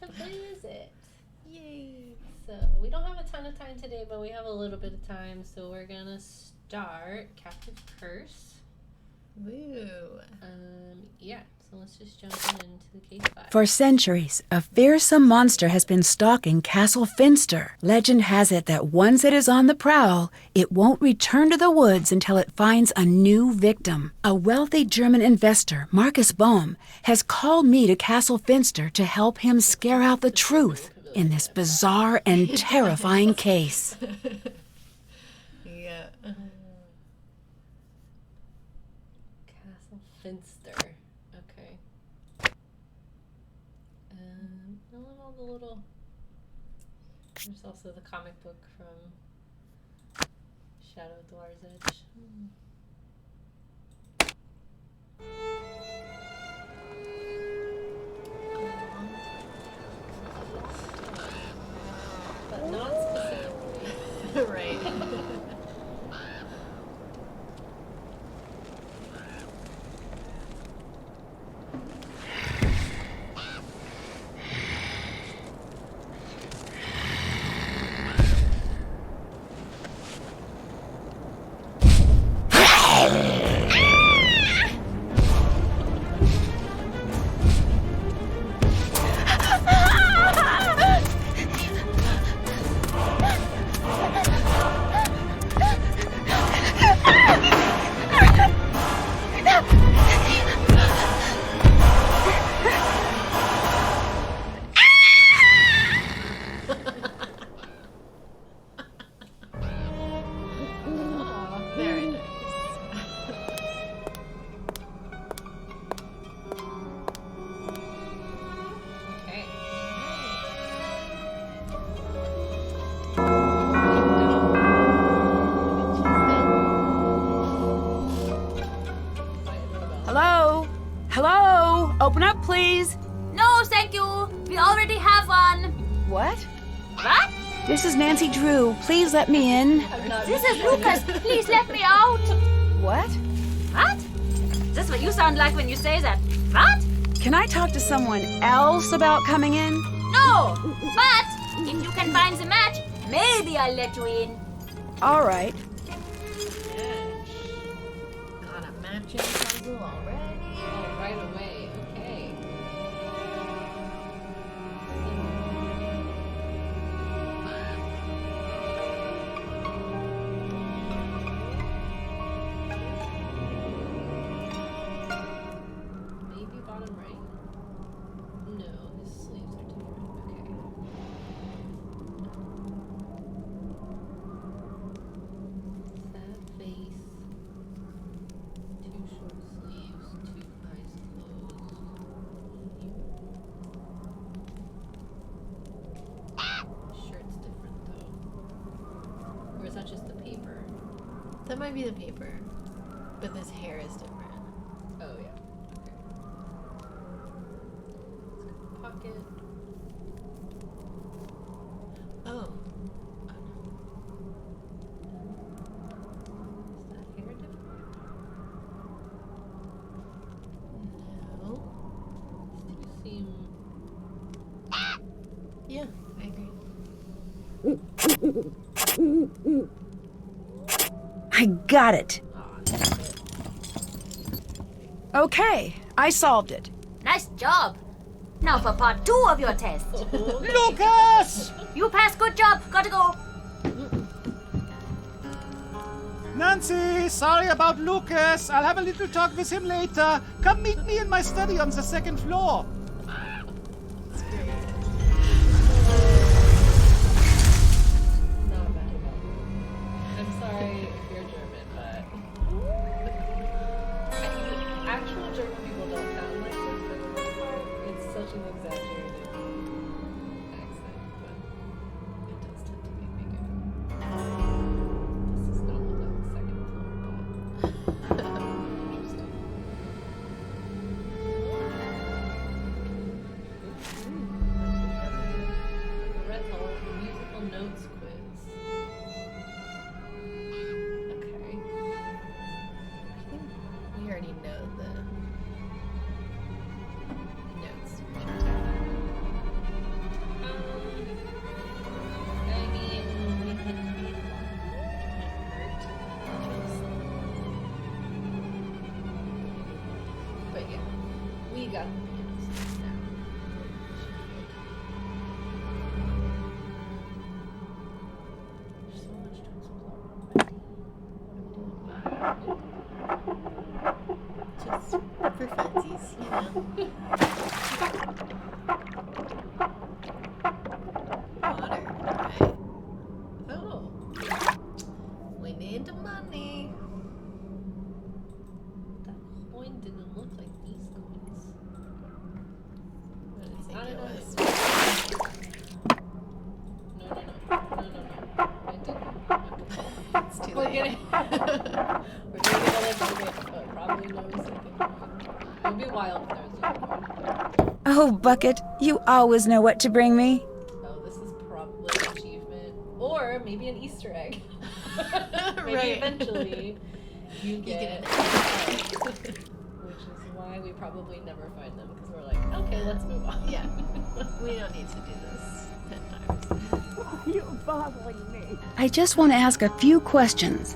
to play is it. Yay. So we don't have a ton of time today, but we have a little bit of time. So we're gonna start Captive Curse. Woo. Yeah. So let's just jump into the case file. For centuries, a fearsome monster has been stalking Castle Finster. Legend has it that once it is on the prowl, it won't return to the woods until it finds a new victim. A wealthy German investor, Marcus Bohm, has called me to Castle Finster to help him scare out the truth in this bizarre and terrifying case. Yeah. Castle Finster. Okay. I love all the little. There's also the comic book from Shadow of the Water's Edge. But not specifically. Right. Very nice. Okay. Hello? Hello? Open up, please. No, thank you. We already have one. What? What? This is Nancy Drew. Please let me in. This is Lucas. Please let me out. What? What? That's what you sound like when you say that. What? Can I talk to someone else about coming in? No. But if you can find the match, maybe I'll let you in. All right. Got a matching puzzle already. Oh, right away. Okay. Maybe bottom right? No, his sleeves are different. Okay. Sad face. Two short sleeves, two eyes closed. Shirt's different though. Or is that just the paper? That might be the paper, but this hair is different. Oh yeah. Okay. Pocket. Oh. Is that hair different? No. These two seem. Yeah, I agree. I got it. Aw, that's it. Okay, I solved it. Nice job. Now for part 2 of your test. Lucas! You passed. Good job. Gotta go. Nancy, sorry about Lucas. I'll have a little talk with him later. Come meet me in my study on the second floor. It's great. Not bad at all. I'm sorry if you're German, but actual German people don't sound like this for the most part. It's such an exaggerated accent, but it does tend to be bigger. This does not look like the second floor, but interesting. this. No. I didn't. It's too We're late. getting another bucket, but probably no second one. It'd be wild if there was a unicorn. Oh, Bucket, you always know what to bring me. Oh, this is probably an achievement. Or maybe an Easter egg. Maybe Right. eventually you get get which is why we probably never find them, because we're like, okay, let's move on. Yeah. We don't need to do this 10 times. I just want to ask a few questions.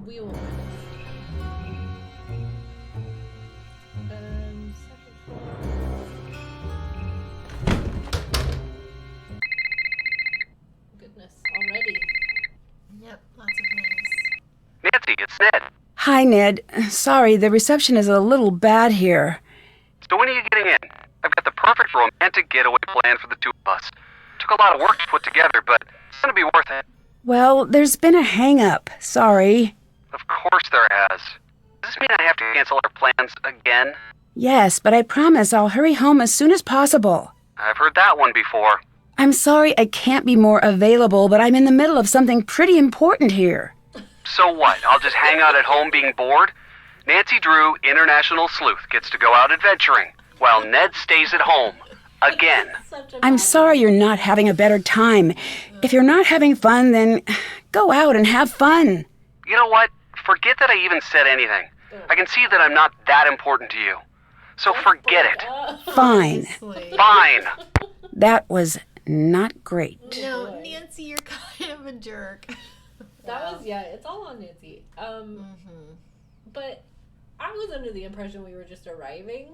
We will find it. Second floor. Goodness, already. Yep, lots of things. Nancy, it's Ned. Hi, Ned. Sorry, the reception is a little bad here. So when are you getting in? I've got the perfect romantic getaway plan for the two of us. Took a lot of work to put together, but it's gonna be worth it. Well, there's been a hang-up. Sorry. Of course there has. Does this mean I have to cancel our plans again? Yes, but I promise I'll hurry home as soon as possible. I've heard that one before. I'm sorry I can't be more available, but I'm in the middle of something pretty important here. So what? I'll just hang out at home being bored? Nancy Drew, international sleuth, gets to go out adventuring, while Ned stays at home. Again. I'm sorry you're not having a better time. If you're not having fun, then go out and have fun. You know what? Forget that I even said anything. I can see that I'm not that important to you. So forget it. Fine. Obviously. Fine. That was not great. No, Nancy, you're kind of a jerk. That was, yeah, it's all on Nancy. But I was under the impression we were just arriving,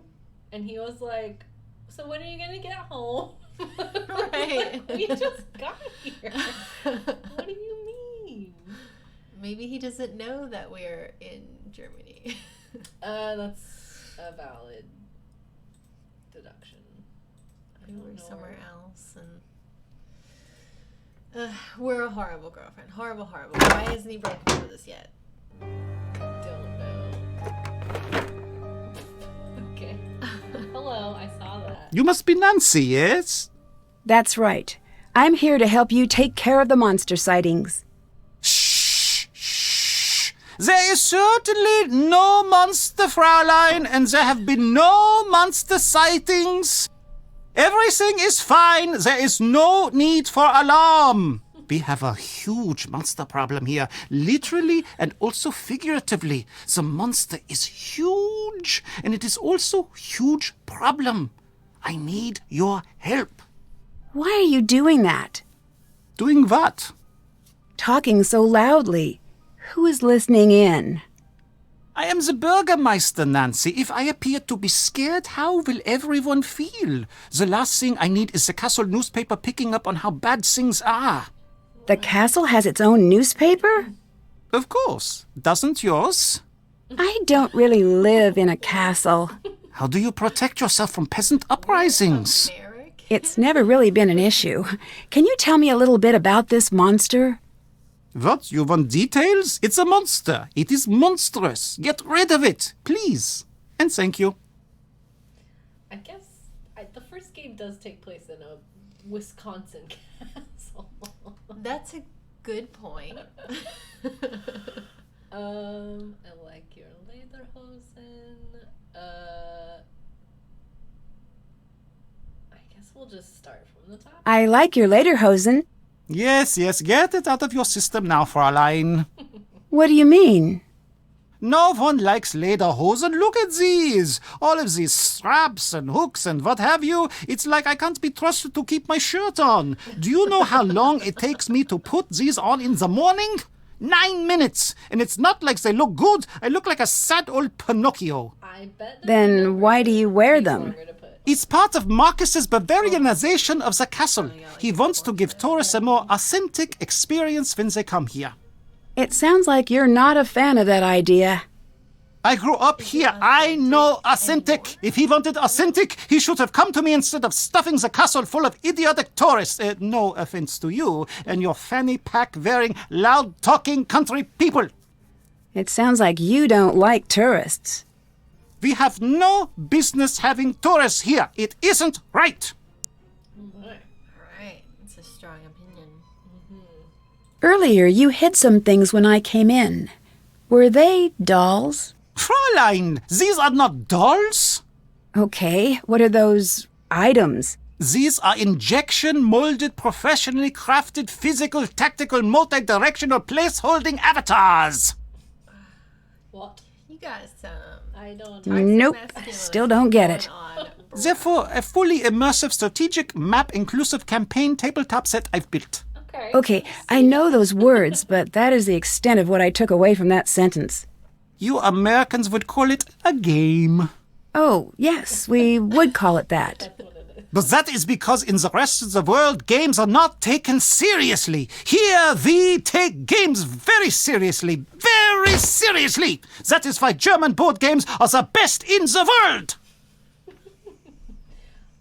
and he was like, so when are you gonna get home? Right. We just got here. What do you mean? Maybe he doesn't know that we're in Germany. That's a valid deduction. I Maybe don't we're know somewhere where- else, and we're a horrible girlfriend. Horrible. Why hasn't he broken up with us yet? Don't know. Okay. Hello, I saw that. You must be Nancy, yes? That's right. I'm here to help you take care of the monster sightings. Shh. There is certainly no monster, Fraulein, and there have been no monster sightings. Everything is fine. There is no need for alarm. We have a huge monster problem here, literally and also figuratively. The monster is huge, and it is also a huge problem. I need your help. Why are you doing that? Doing what? Talking so loudly. Who is listening in? I am the Bürgermeister, Nancy. If I appear to be scared, how will everyone feel? The last thing I need is the castle newspaper picking up on how bad things are. The castle has its own newspaper? Of course. Doesn't yours? I don't really live in a castle. How do you protect yourself from peasant uprisings? Merrick? It's never really been an issue. Can you tell me a little bit about this monster? What? You want details? It's a monster. It is monstrous. Get rid of it, please. And thank you. I guess the first game does take place in a Wisconsin castle. That's a good point. I like your lederhosen. I guess we'll just start from the top. I like your lederhosen. Yes, get it out of your system now, Fräulein. What do you mean? No one likes lederhosen. Look at these. All of these straps and hooks and what have you. It's like I can't be trusted to keep my shirt on. Do you know how long it takes me to put these on in the morning? 9 minutes. And it's not like they look good. I look like a sad old Pinocchio. I bet. Then why do you wear them? It's part of Marcus's Bavarianization of the castle. He wants to give tourists a more authentic experience when they come here. It sounds like you're not a fan of that idea. I grew up here. I know authentic. If he wanted authentic, he should have come to me instead of stuffing the castle full of idiotic tourists. No offense to you and your fanny pack-wearing, loud-talking country people. It sounds like you don't like tourists. We have no business having tourists here. It isn't right. Alright, it's a strong opinion. Earlier, you hid some things when I came in. Were they dolls? Fräulein, these are not dolls. Okay, what are those items? These are injection-molded, professionally crafted, physical, tactical, multi-directional place-holding avatars. What? You got some. I don't. Nope, still don't get it. Therefore, a fully immersive, strategic, map-inclusive campaign tabletop set I've built. Okay, I know those words, but that is the extent of what I took away from that sentence. You Americans would call it a game. Oh, yes, we would call it that. But that is because in the rest of the world, games are not taken seriously. Here, we take games very seriously. Very seriously. That is why German board games are the best in the world.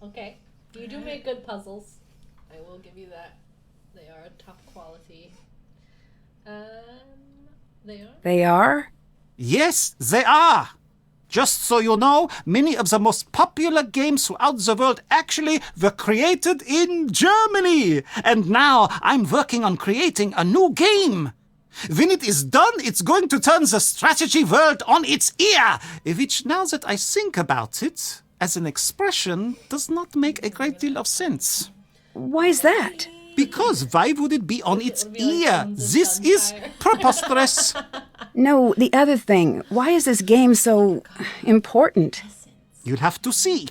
Okay. You do make good puzzles. I will give you that. They are top quality. They are? They are? Yes, they are. Just so you know, many of the most popular games throughout the world actually were created in Germany. And now I'm working on creating a new game. When it is done, it's going to turn the strategy world on its ear, which, now that I think about it, as an expression, does not make a great deal of sense. Why's that? Because why would it be on its ear? This is preposterous. No, the other thing. Why is this game so important? You'll have to see.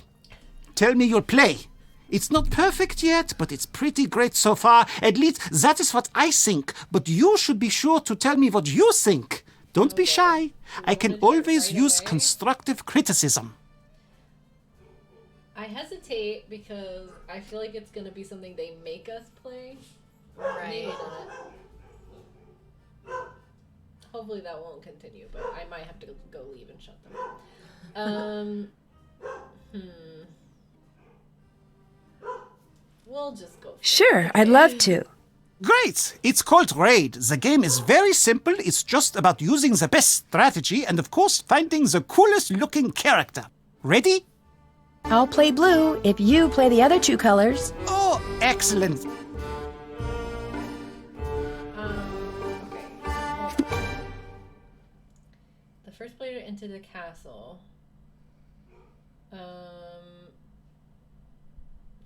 Tell me you'll play. It's not perfect yet, but it's pretty great so far. At least that is what I think. But you should be sure to tell me what you think. Don't be shy. I can always use constructive criticism. I hesitate because I feel like it's going to be something they make us play. Right. Maybe not. Hopefully that won't continue, but I might have to go leave and shut them. We'll just go. Sure, I'd love to. Great! It's called Raid. The game is very simple. It's just about using the best strategy and, of course, finding the coolest looking character. Ready? I'll play blue if you play the other two colors. Oh, excellent. Okay. Well, the first player to enter the castle.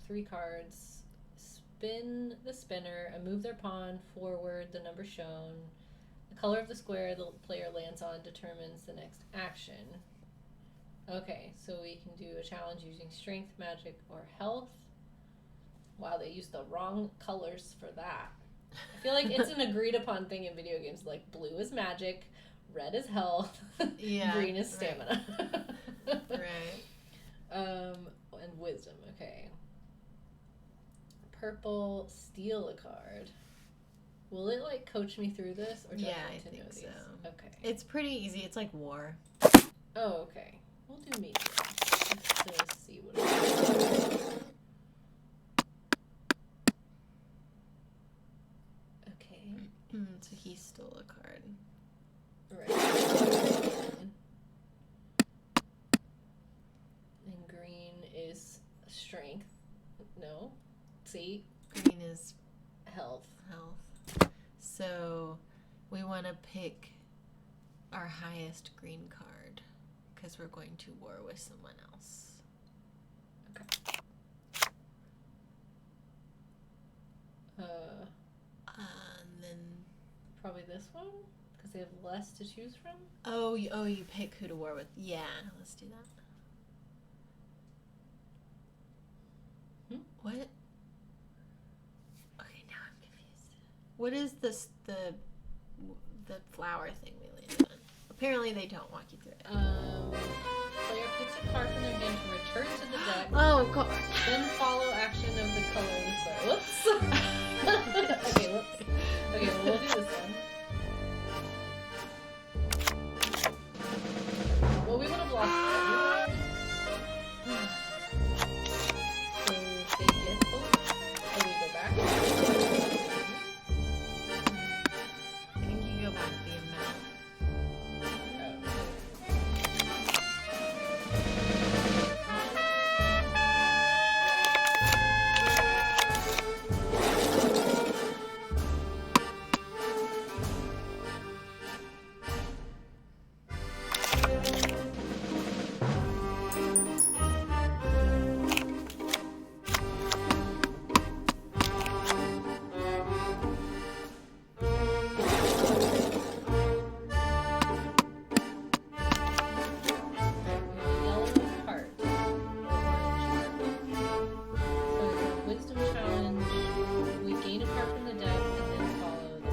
3 cards. Spin the spinner and move their pawn forward, the number shown. The color of the square the player lands on determines the next action. Okay, so we can do a challenge using strength, magic, or health. Wow, they used the wrong colors for that. I feel like it's an agreed upon thing in video games. Like, blue is magic, red is health, green is stamina. Right. And wisdom, okay. Purple, steal a card. Will it, like, coach me through this? Or do I need to know these? Okay. It's pretty easy. It's like war. Oh, okay. We'll do medium just to see what it is. Okay. So he stole a card. Right. And green is strength. No. See? Green is Health. So we want to pick our highest green card because we're going to war with someone else. Okay. And then Probably this one? Because they have less to choose from? oh, you pick who to war with. Yeah, let's do that. What? Okay, now I'm confused. What is this the flower thing we landed on? Apparently they don't walk you through it. Player picks a card from their hand to return to the deck. Oh god. Then follow action of the color of the square. Whoops! Okay, whoops. Okay, well, we'll do this one. lost everyone. So they get both. Oh, we go back. I think you go back the amount. Yellow heart. Orange heart. So it's a wisdom challenge. We gain a card from the deck and then follow the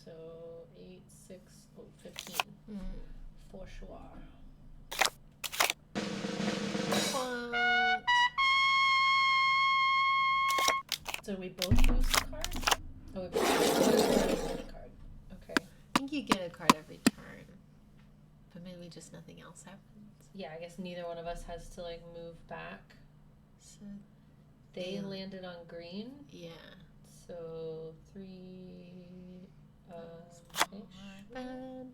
So 8, 6, 15. For sure. What? So we both lose the card? Oh, we both lose a card and win a card. Okay. I think you get a card every turn. But maybe just nothing else happens. Yeah, I guess neither one of us has to like move back. So, They Yeah. landed on green. yeah. So 3 Bad.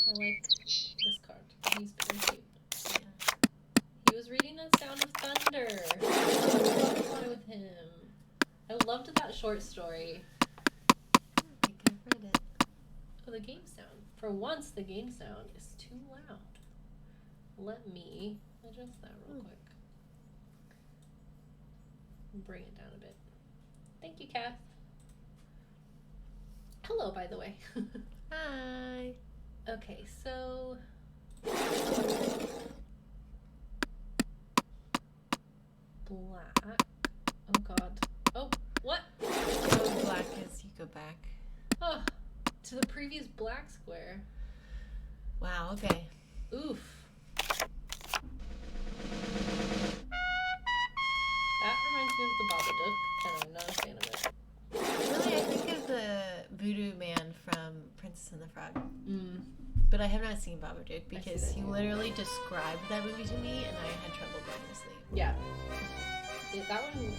I like this card. He's very cute. Yeah. He was reading the Sound of Thunder. Fly with him. I loved that short story. I think I've read it. Oh, the game sound. For once, the game sound is too loud. Let me adjust that real quick. Bring it down a bit. Thank you, Kath. Hello, by the way. Hi. Okay, so black. Oh God. Oh, what? So black as you go back. Oh, to the previous black square. Wow, okay. Oof. That reminds me of the Babadook, and I'm not a fan of it. Really, I think of the voodoo man from Princess and the Frog. But I have not seen Babadook because that he too. literally described that movie to me and I had trouble going to sleep. Yeah. That one.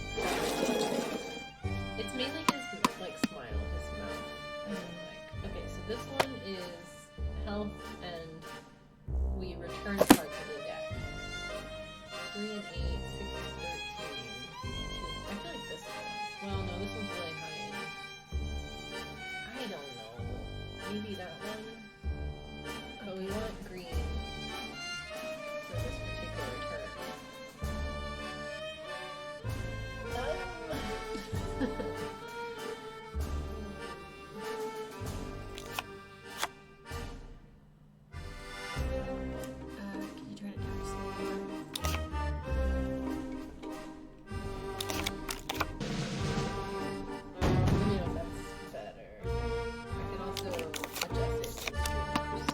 It's mainly his like smile, his mouth. Like, okay, so this one is health, and we return cards to the deck. 3 and 8, 6 and 13. 2. I feel like this one. Well, no, this one's really high end. I don't know. Maybe that one. But we want green for this particular turn. Can you turn it down just a little bit? Let me know if that's better. I can also adjust it in streamers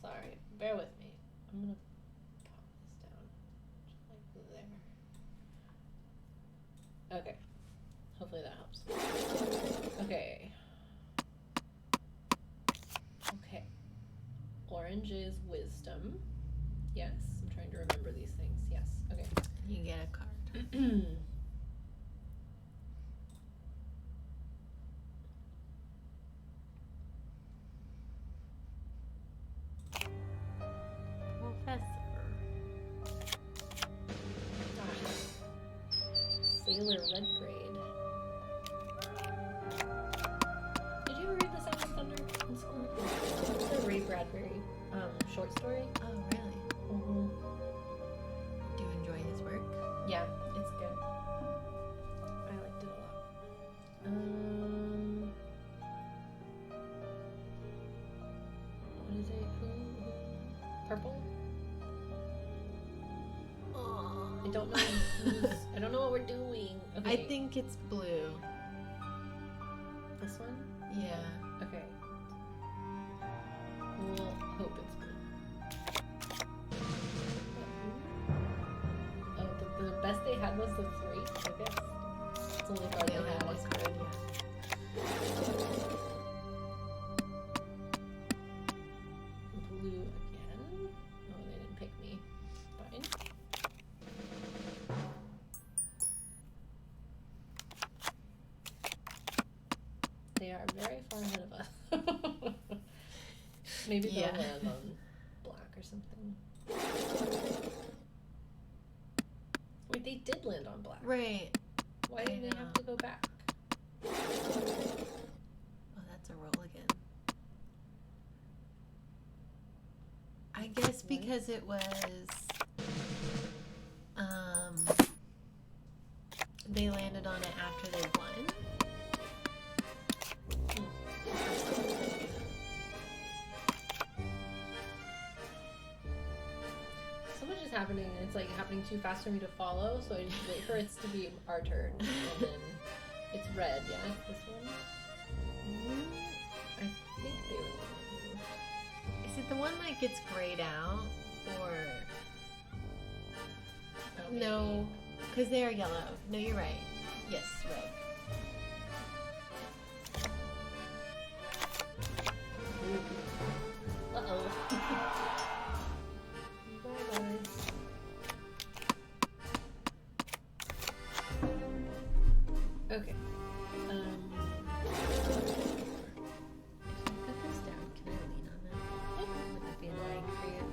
Sorry, bear with me. I'm gonna pop this down. Just like there. Okay. Hopefully that helps. Okay. Okay. Orange is wisdom. Yes. I'm trying to remember these things. Yes. Okay. You get a card. Professor. Sailor Red Braid. Did you ever read The Sound of Thunder in school? It's a Ray Bradbury short story. Oh, really? Mm-hmm. Do you enjoy his work? Yeah, it's good. I liked it a lot. What is it? Who? Purple? I don't I don't know what we're doing. Okay. I think it's blue. This one? Yeah. Okay. We'll hope it's blue. Oh, the best they had was the 3, I guess. It's only card they Yeah, had. that was good, yeah. Blue again. Oh, they didn't pick me. Fine. They are very far ahead of us. Maybe they'll Yeah. land on black or something. Wait, they did land on black. Right. Why did they have to go back? Oh, that's a roll again. I guess because it was, they landed on it after they won. So much is happening, and it's like happening too fast for me to follow, so I just wait for it to be our turn, and then it's red, yeah? It's this one? I think they were moved. Is it the one that gets grayed out, or Oh, no? Because they are yellow. No, you're right. Yes, red. Uh-oh. Bye, guys. Okay. If I put this down, can I lean on that? Would that be annoying for you?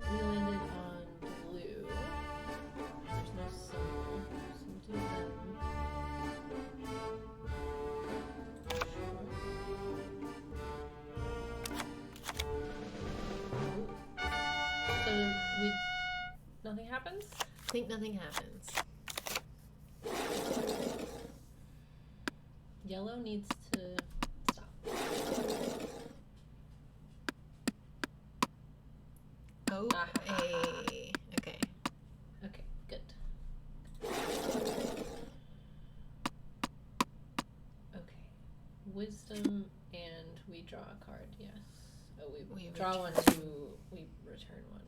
We landed on blue. There's no symbol, so we'll do them. So nothing happens? I think nothing happens. Yellow needs to stop. Oh, Ah. okay. Okay, good. Okay. Wisdom, and we draw a card, yes. Oh, we draw return. one, we return one.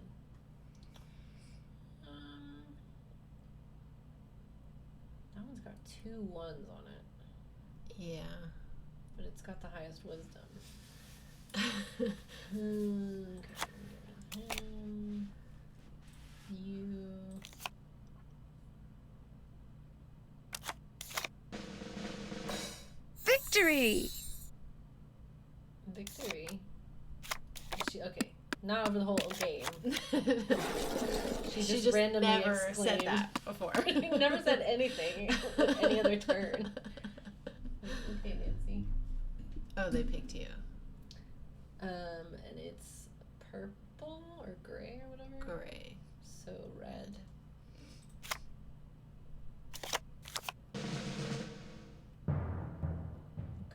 That one's got 2 1s on it, Yeah. but it's got the highest wisdom. Okay, him. You. Victory! Victory. Okay, not over the whole game. She just randomly never exclaimed. said that before. Never said anything with any other turn. Okay, Nancy. Oh, they picked you. And it's purple or gray or whatever. Gray. So red.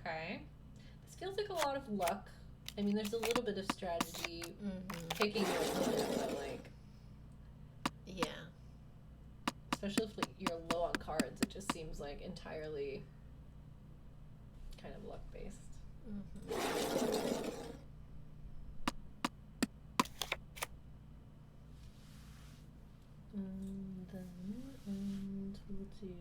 Okay. This feels like a lot of luck. I mean, there's a little bit of strategy picking your opponent, but like, Yeah. especially if like, you're low on cards, it just seems like entirely kind of luck based. And we'll do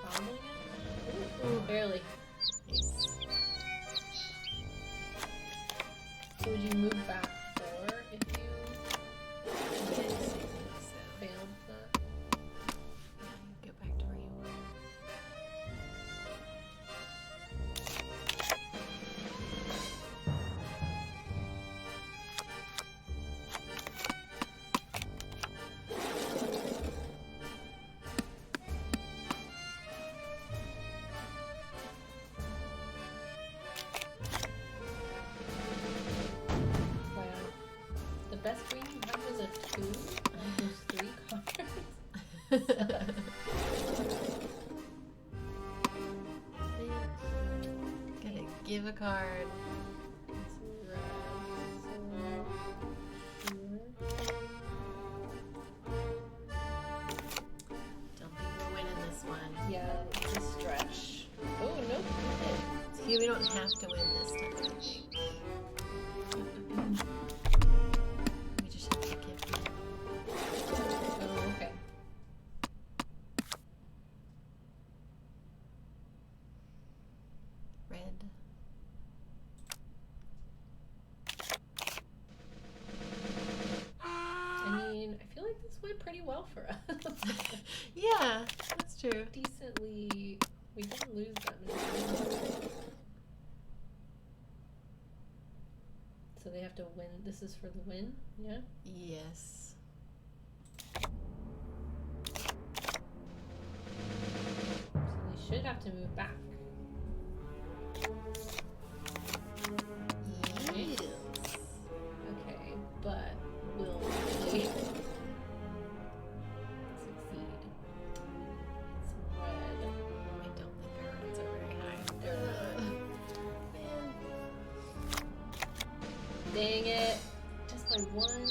probably again? Ooh, barely. So would you move back 4 if you Yes, I think so. failed that? Go back to where you were. Wow. The best green you had was a 2 and those 3 cards. Gotta give a card. It's for us. Yeah, that's true. Decently, we didn't lose that many times. So they have to win. This is for the win, yeah? Yes. So they should have to move back. Yes. Okay, but will they succeed? It's red. I don't think our odds are very high. They're not. Man. Dang it. Just by one.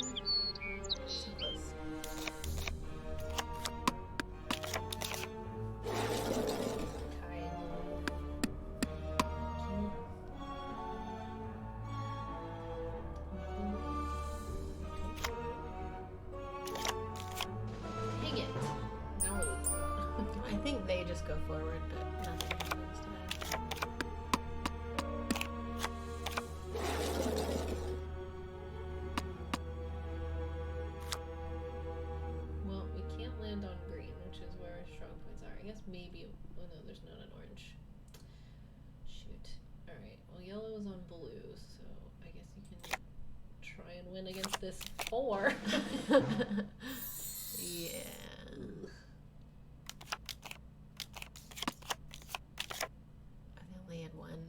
So close. Dang it. Now we're losing. I think they just go forward, but nothing happens to us. Well, we can't land on green, which is where our strong points are. I guess maybe. Oh no, there's not an orange. Shoot. Alright, well, yellow is on blue, so I guess you can try and win against this 4. Yeah. I only had one.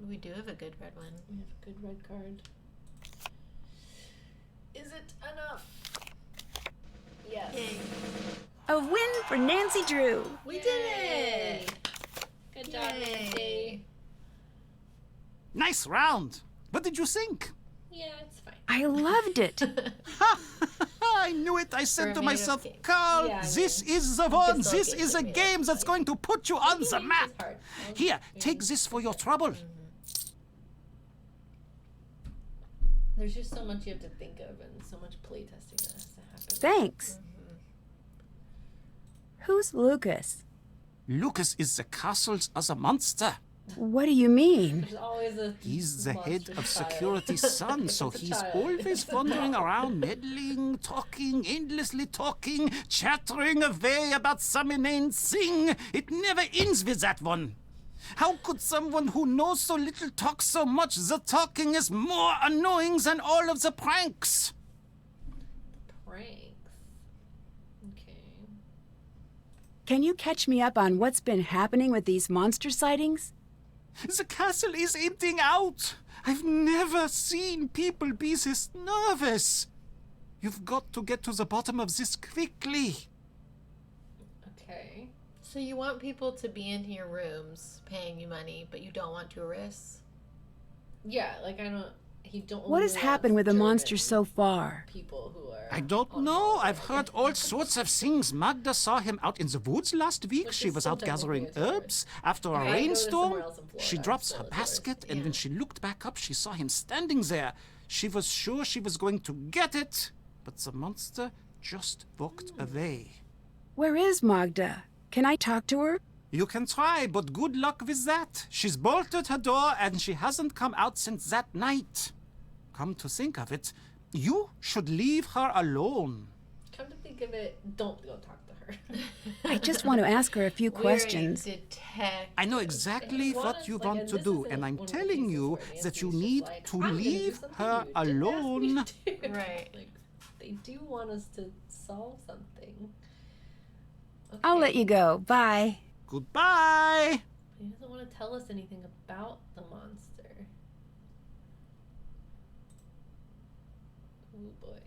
We do have a good red one. We have a good red card. Is it enough? Yes. Yay. A win for Nancy Drew. We did it! Good job, Yay. Nancy. Nice round. What did you think? Yeah, it's fine. I loved it. I knew it. I said We're to made of myself, game. Carl, Yeah, I this mean, is the one. all This games is are a made of game that's like- going to put you on the Maybe map. it's hard. Here, take this for your trouble. There's just so much you have to think of and so much playtesting that has to happen. Thanks. Who's Lucas? Lucas is the castle's other monster. What do you mean? There's always a He's the head monster of child. security's son, so It's a he's child. always wandering around, meddling, talking, endlessly talking, chattering away about some inane thing. It never ends with that one. How could someone who knows so little talk so much? The talking is more annoying than all of the pranks. Pranks. Okay. Can you catch me up on what's been happening with these monster sightings? The castle is emptying out. I've never seen people be this nervous. You've got to get to the bottom of this quickly. Okay. So you want people to be in your rooms paying you money, but you don't want tourists? Yeah, like I don't. He don't. What has only happened wants with the monster German so far? People who are. I don't on know. holiday. I've heard all sorts of things. Magda saw him out in the woods last week. Which She is was out sometimes gathering okay, it's alright. herbs after a Okay, I go to rainstorm. somewhere else in Florida, She drops so her it's alright. basket, and Yeah. when she looked back up, she saw him standing there. She was sure she was going to get it, but the monster just walked away. Where is Magda? Can I talk to her? You can try, but good luck with that. She's bolted her door, and she hasn't come out since that night. Come to think of it, you should leave her alone. Come to think of it, don't go talk to her. I just want to ask her a few questions. We're a detective. I know exactly If you want what us, you like, want and to this do, isn't and I'm one of the telling cases you where that Nancy's you just need like, to "I'm gonna do leave something her you didn't ask me alone. to do." Right. Like, they do want us to solve something. I'll Okay. let you go. Bye. Goodbye. He doesn't want to tell us anything about the monster. Oh boy.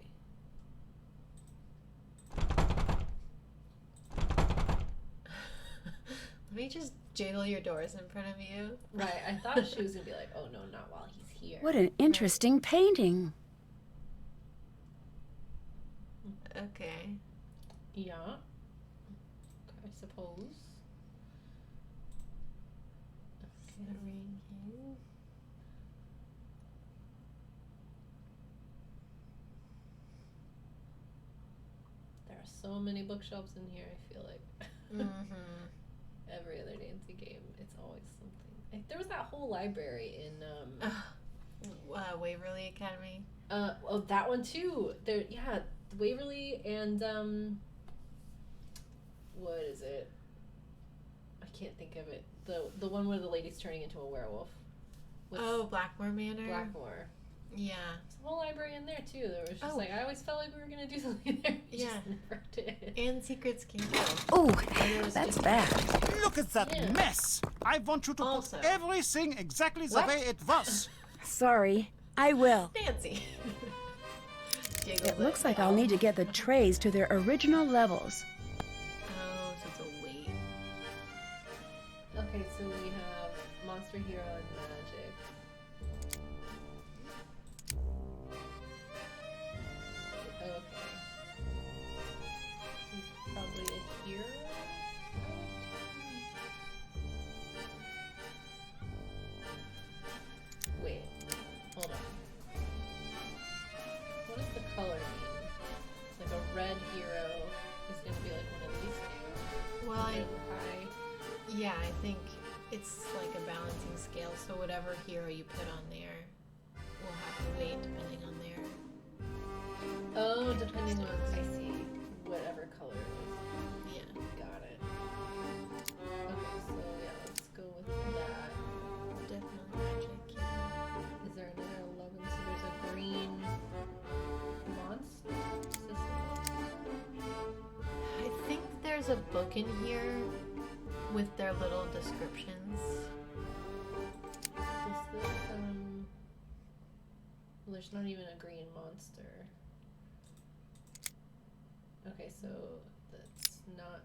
Let me just jiggle your doors in front of you. Right, I thought she was gonna be like, oh no, not while he's here. What an interesting painting. Okay. Yeah. I suppose. Got a ring here. There are so many bookshelves in here, I feel like. Mm-hmm. Every other Nancy game, it's always something. There was that whole library in Waverly Academy. Oh, that one too. There, yeah, Waverly and what is it? I can't think of it. The one where the lady's turning into a werewolf. Oh, Blackmore Manor. Blackmore. Yeah. There's a whole library in there too. There was just Oh. I always felt like we were gonna do something there. We Yeah. just never did. And Secrets Castle. Oh, There was that's just- bad. Look at that Yeah. mess! I want you to Also- put everything exactly the What? way it was. Sorry, I will. Nancy. It looks like I'll need to get the trays to their original levels. Oh, so it's a wait. Okay, so we have Monster Hero and Magic. Okay. He's probably a hero? Wait, hold on. What does the color mean? Like a red hero is gonna be like one of these two? Well, Red high. yeah, I think it's like a balancing scale, so whatever hero you put on there will have a weight depending on their... Oh, depending on, I see, whatever color it is. Yeah. Got it. Okay, so yeah, let's go with that. Definitely magic, yeah. Is there another 11? So there's a green monster? Is this I think there's a book in here with their little descriptions. well, there's not even a green monster. Okay, so that's not.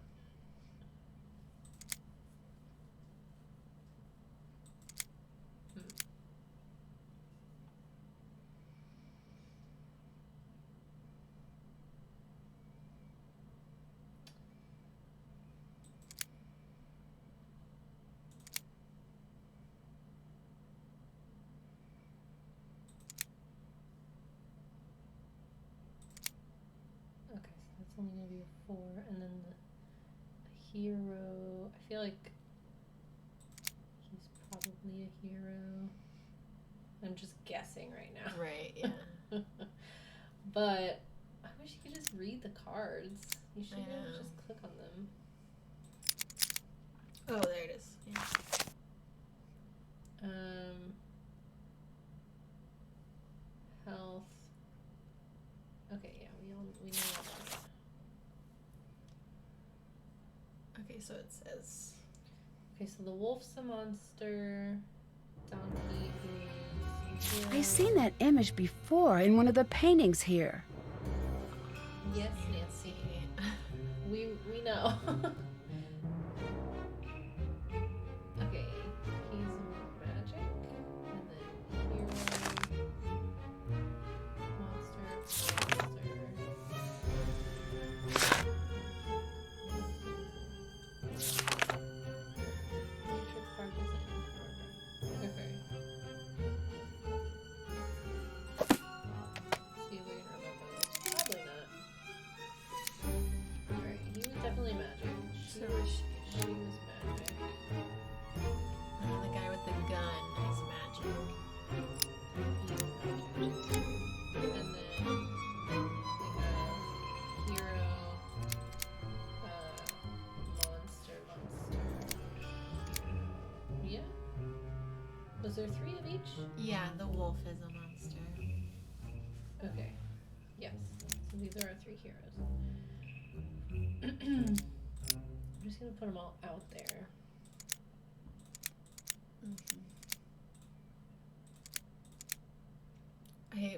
Okay, so that's only gonna be a 4, and then the hero. I feel like he's probably a hero. I'm just guessing right now. Right, yeah. But I wish you could just read the cards. You should I be able to know. just click on them. Oh, there it is. Yeah. Health. Okay, yeah, we know all that. Okay, so it says... Okay, so the wolf's a monster. Donkey is. I've seen that image before in one of the paintings here. Yes, Nancy. We know. Okay, he's magic, and then hero, monster. Nature card design program. Okay. See if we can remember this. Probably not. Alright, he was definitely magic. So was she. She was magic. And the guy with the gun is magic. He was magic. And then we have hero, monster. Yeah? Was there 3 of each? Yeah, the wolf is a monster. Okay. Yes. So these are our 3 heroes. I'm just gonna put them all out there.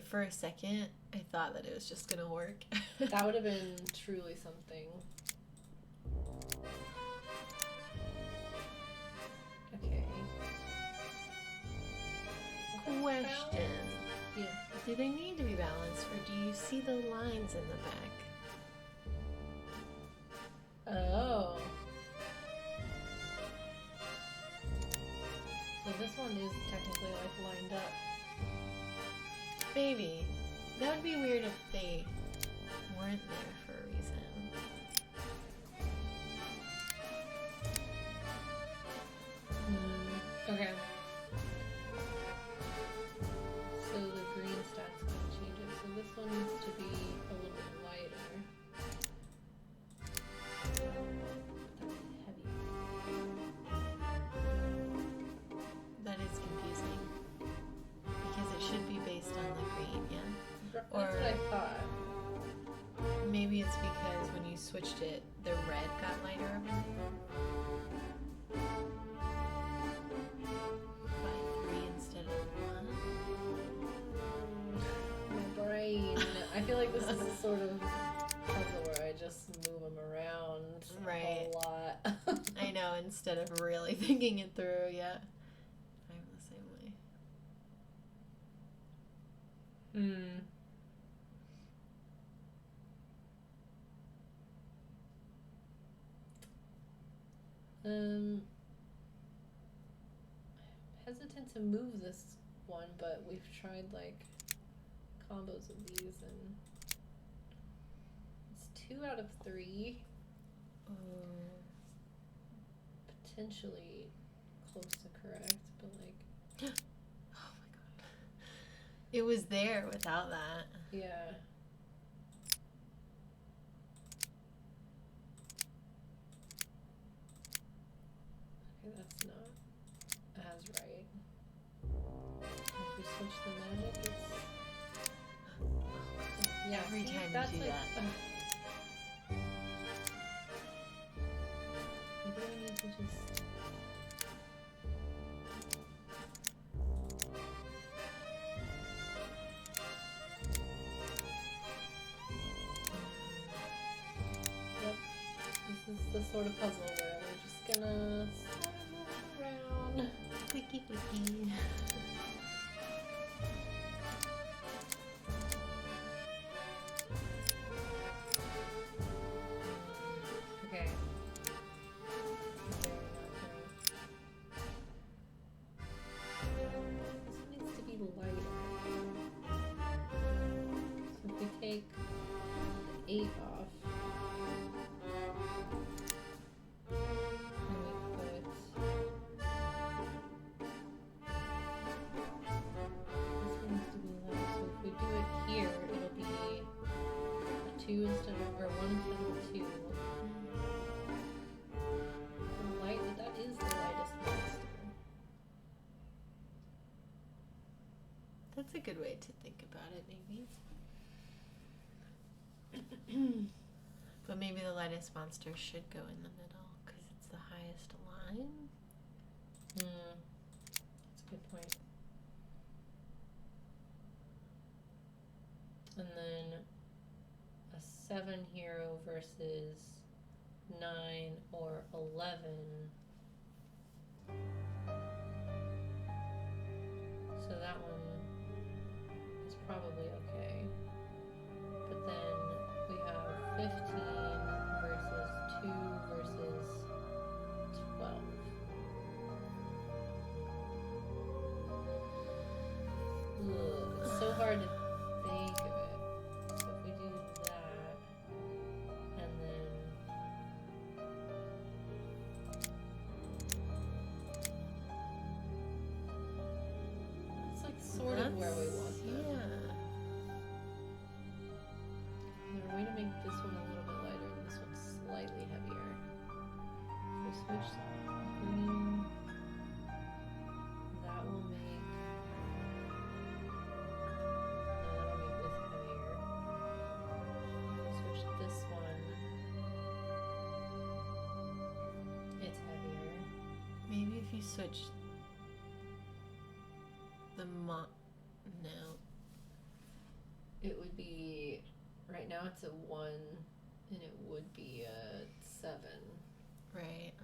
For a second, I thought that it was just gonna work. That would have been truly something. Okay. Question. Yeah. Do they need to be balanced, or do you see the lines in the back? Oh. So this one is technically like lined up. Maybe. That would be weird if they weren't there for a reason. Okay. So switched it, the red got lighter over there. By 3 instead of 1. My brain. I feel like this is the sort of puzzle where I just move them around Right. a lot. I know, instead of really thinking it through, yeah. I'm the same way. I'm hesitant to move this one, but we've tried like combos of these and it's 2 out of 3. Potentially close to correct, but like Oh my god. It was there without that. yeah. Okay, that's not as right. If we switch the magic, it's yeah. Every see, time you that's do like, that. Maybe I need to just. Yep. This is the sort of puzzle where we're just gonna sort of move it around. Clicky clicky. Okay. Very not great. This needs to be lighter. So if we take the 8 off, and we put this needs to be lighter. So if we do it here, it'll be a 2 instead of, or 1 instead of 2. That is the lightest monster. That's a good way to think about it, maybe. But maybe the lightest monster should go in the middle because it's the highest line. That's a good point. And then a 7 hero versus 9 or 11. So that one is probably okay. But then we have 15 versus 2 versus 12. Ugh, it's so hard to think of it. So if we do that, and then it's like sort of where we want them. Yeah. Is there a way to make this one a little bit lighter and this one slightly heavier? If we switch green, that will make. No, that'll make this heavier. Switch this one. It's heavier. Maybe if you switch the no. It would be. Right now it's a 1, and it would be a 7. Right.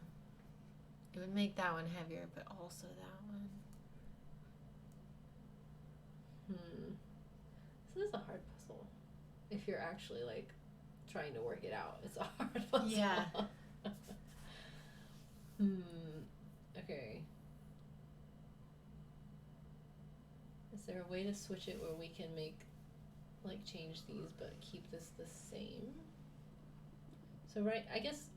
It would make that one heavier, but also that one. This is a hard puzzle. If you're actually like trying to work it out, it's a hard puzzle. Yeah. Okay. Is there a way to switch it where we can make like change these but keep this the same? So right, I guess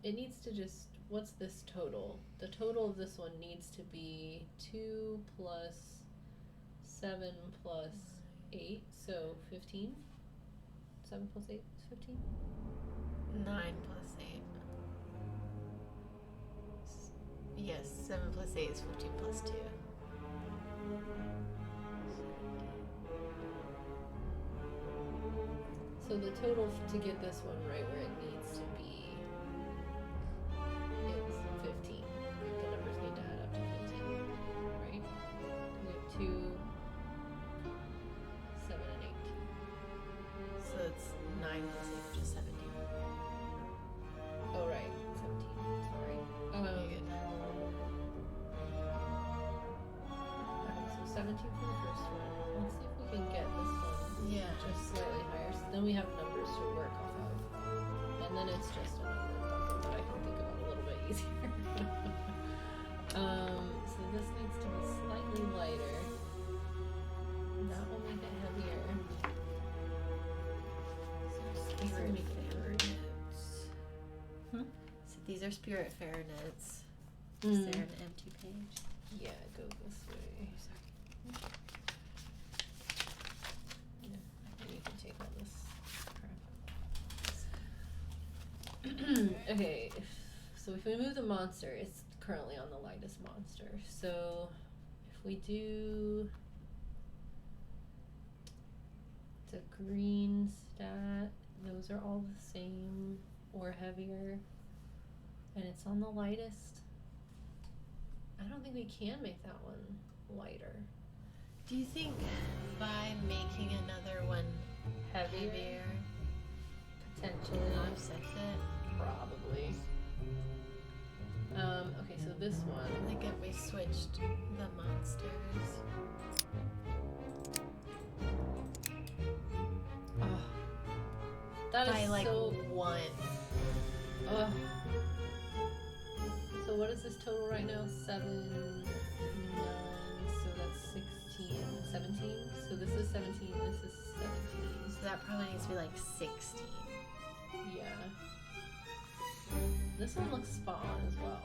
it needs to just, what's this total? The total of this one needs to be 2 plus 7 plus 8, so 15? 7 plus 8 is 15? 9 plus 8. Yes, 7 plus 8 is 15 plus 2. So the total to get this one right where it needs to be is 15. The numbers need to add up to 15, right? We have 2, 7, and 8. So it's 9 plus 8, which is 17. Oh, right. 17. Sorry. You're good. Okay, so 17 for the first one. Let's see if we can get this one Yeah. just slightly higher. So then we have numbers to work off of. And then it's just a number bundle that I can think about a little bit easier. So this needs to be slightly lighter. That will make it heavier. So this will make it heavier. So these are Spirit Fair notes. Is there an empty page? Yeah, go this way. Yeah, and you can take all this crap. Okay, so if we move the monster, it's currently on the lightest monster. So if we do the green stat, those are all the same or heavier, and it's on the lightest. I don't think we can make that one lighter. Do you think by making another one heavier Potentially. offsets it? Probably. Okay, so this one. I think if we switched the monsters. Oh, that By is like so. 1. Oh. So what is this total right now? 7, 9. So that's 16, 17. So this is 17. This is 17. So that probably needs to be like 16. Yeah. This one looks spot on as well.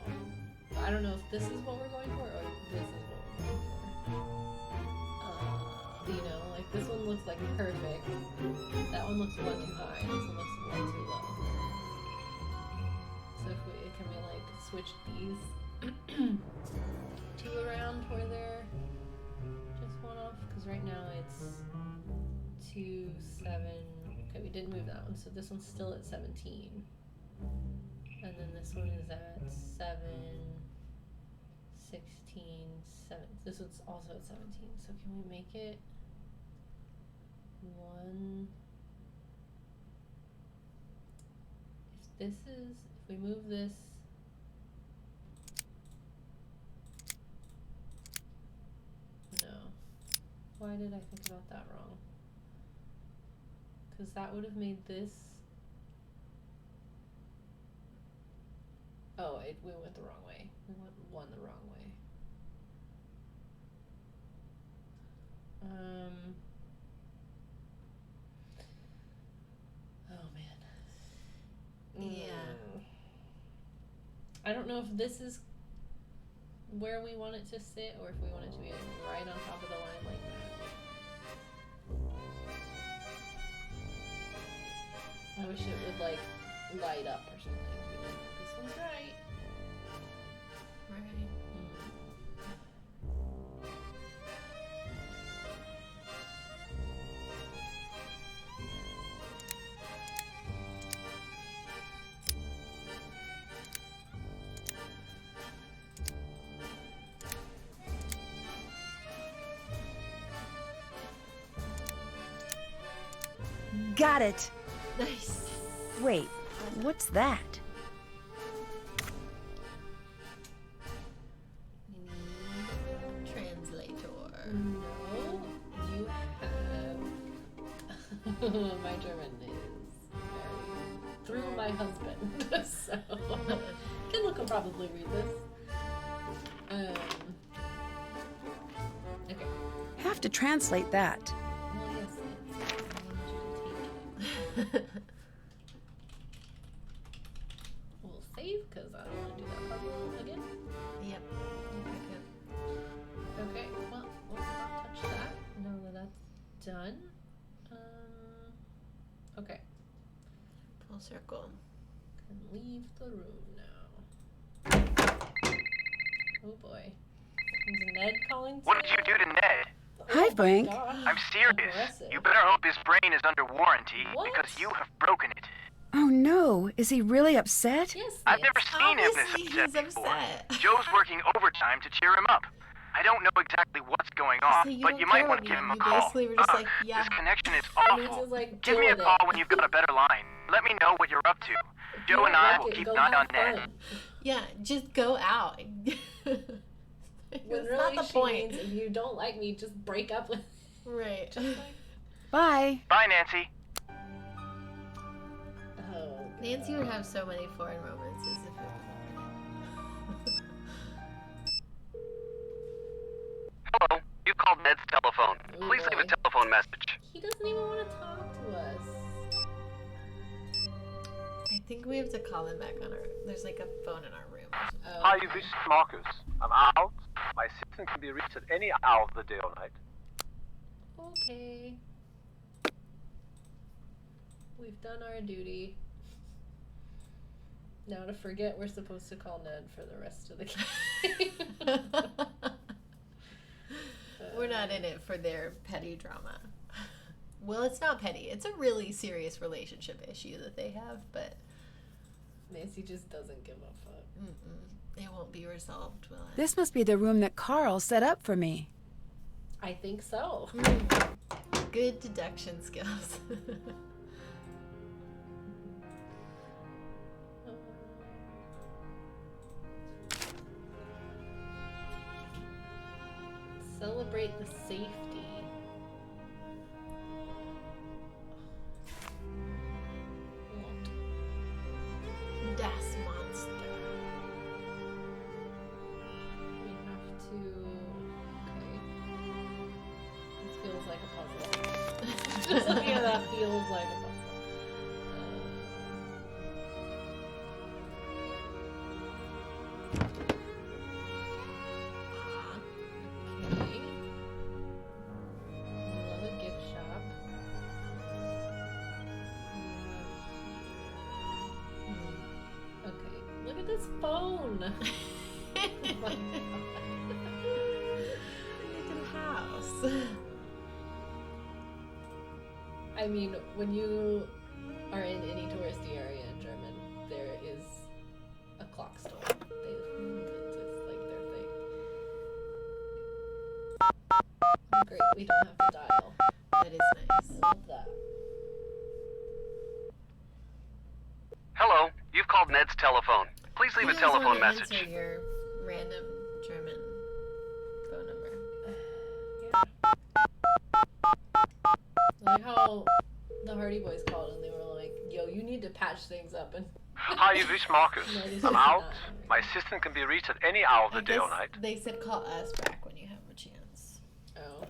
I don't know if this is what we're going for or if this is what we're going for. You know, like this one looks like perfect. That one looks one too high. This one looks one too low. So if we can we like switch these two around where they're just one off? Because right now it's 2, 7. Okay, we didn't move that one, so this one's still at 17. And then this one is at 7, 16, 7. This one's also at 17. So can we make it 1? If this is, if we move this, no. Why did I think about that wrong? Because that would have made this. Oh, we went the wrong way. We went one the wrong way. Oh man. Yeah. I don't know if this is where we want it to sit or if we want it to be right on top of the line like that. I wish it would like light up or something. To be like, this one's right. Right. Got it. Nice. Wait, what's that? We need a translator. No, you have. My German is very through my husband, so Kindle can probably read this. Okay. Have to translate that. Well, yes, I want you to take it. We'll save because I don't want to do that puzzle again. Yep. Okay, well, let's not touch that. Now that that's done. Okay. Full circle. Can leave the room now. Oh boy. Is Ned calling? What did you do to Ned? Hi, Frank. God. I'm serious. Aggressive. You better hope his brain is under warranty What? because you have broken it. Oh no, is he really upset? Yes, I've never Nancy. seen him Obviously, this he's upset before. upset. Joe's working overtime to cheer him up. I don't know exactly what's going on, So you but don't you might care want what to give him a you call. basically were just Ugh, like, yeah. This connection is Nancy's awful. like, Give me a doing call it. when you've got a better line. Let me know what you're up to. If Joe you and don't I like will it, keep go an eye have on Ned. fun. Yeah, just go out. When It's really not the she point. means, if you don't like me, just break up with Right. just like, Bye. Bye, Nancy. oh. Nancy would have so many foreign romances if it wasn't Hello, you called Ned's telephone. Oh, Please leave a boy. telephone message. He doesn't even want to talk to us. I think we have to call them back on our. There's like a phone in our room. Oh, Hi, okay. you've reached Marcus. I'm out. My assistant can be reached at any hour of the day or night. Okay. We've done our duty. Now to forget we're supposed to call Ned for the rest of the game. We're not in it for their petty drama. Well, it's not petty. It's a really serious relationship issue that they have, but Nancy just doesn't give a fuck. it won't be resolved, will it? This must be the room that Carl set up for me. I think so. Good deduction skills. Celebrate the safety. Won't. Das Monster. We have to. Okay. This feels like a puzzle. Just looking at that feels like a puzzle. Okay. We love a gift shop. Okay. Look at this phone. Oh my God. Look at a house. I mean, when you are in any touristy area in German, there is a clock store. It's like their thing. Great, we don't have to dial. That is nice. Love that. Hello, you've called Ned's telephone. Please leave You a guys telephone wanna answer message. your random German phone number. Like how the Hardy Boys called and they were like, yo, you need to patch things up. And Hi, you've reached Marcus. No, this is I'm not out. right. My assistant can be reached at any hour of the I day or guess night. they said call us back when you have a chance. oh.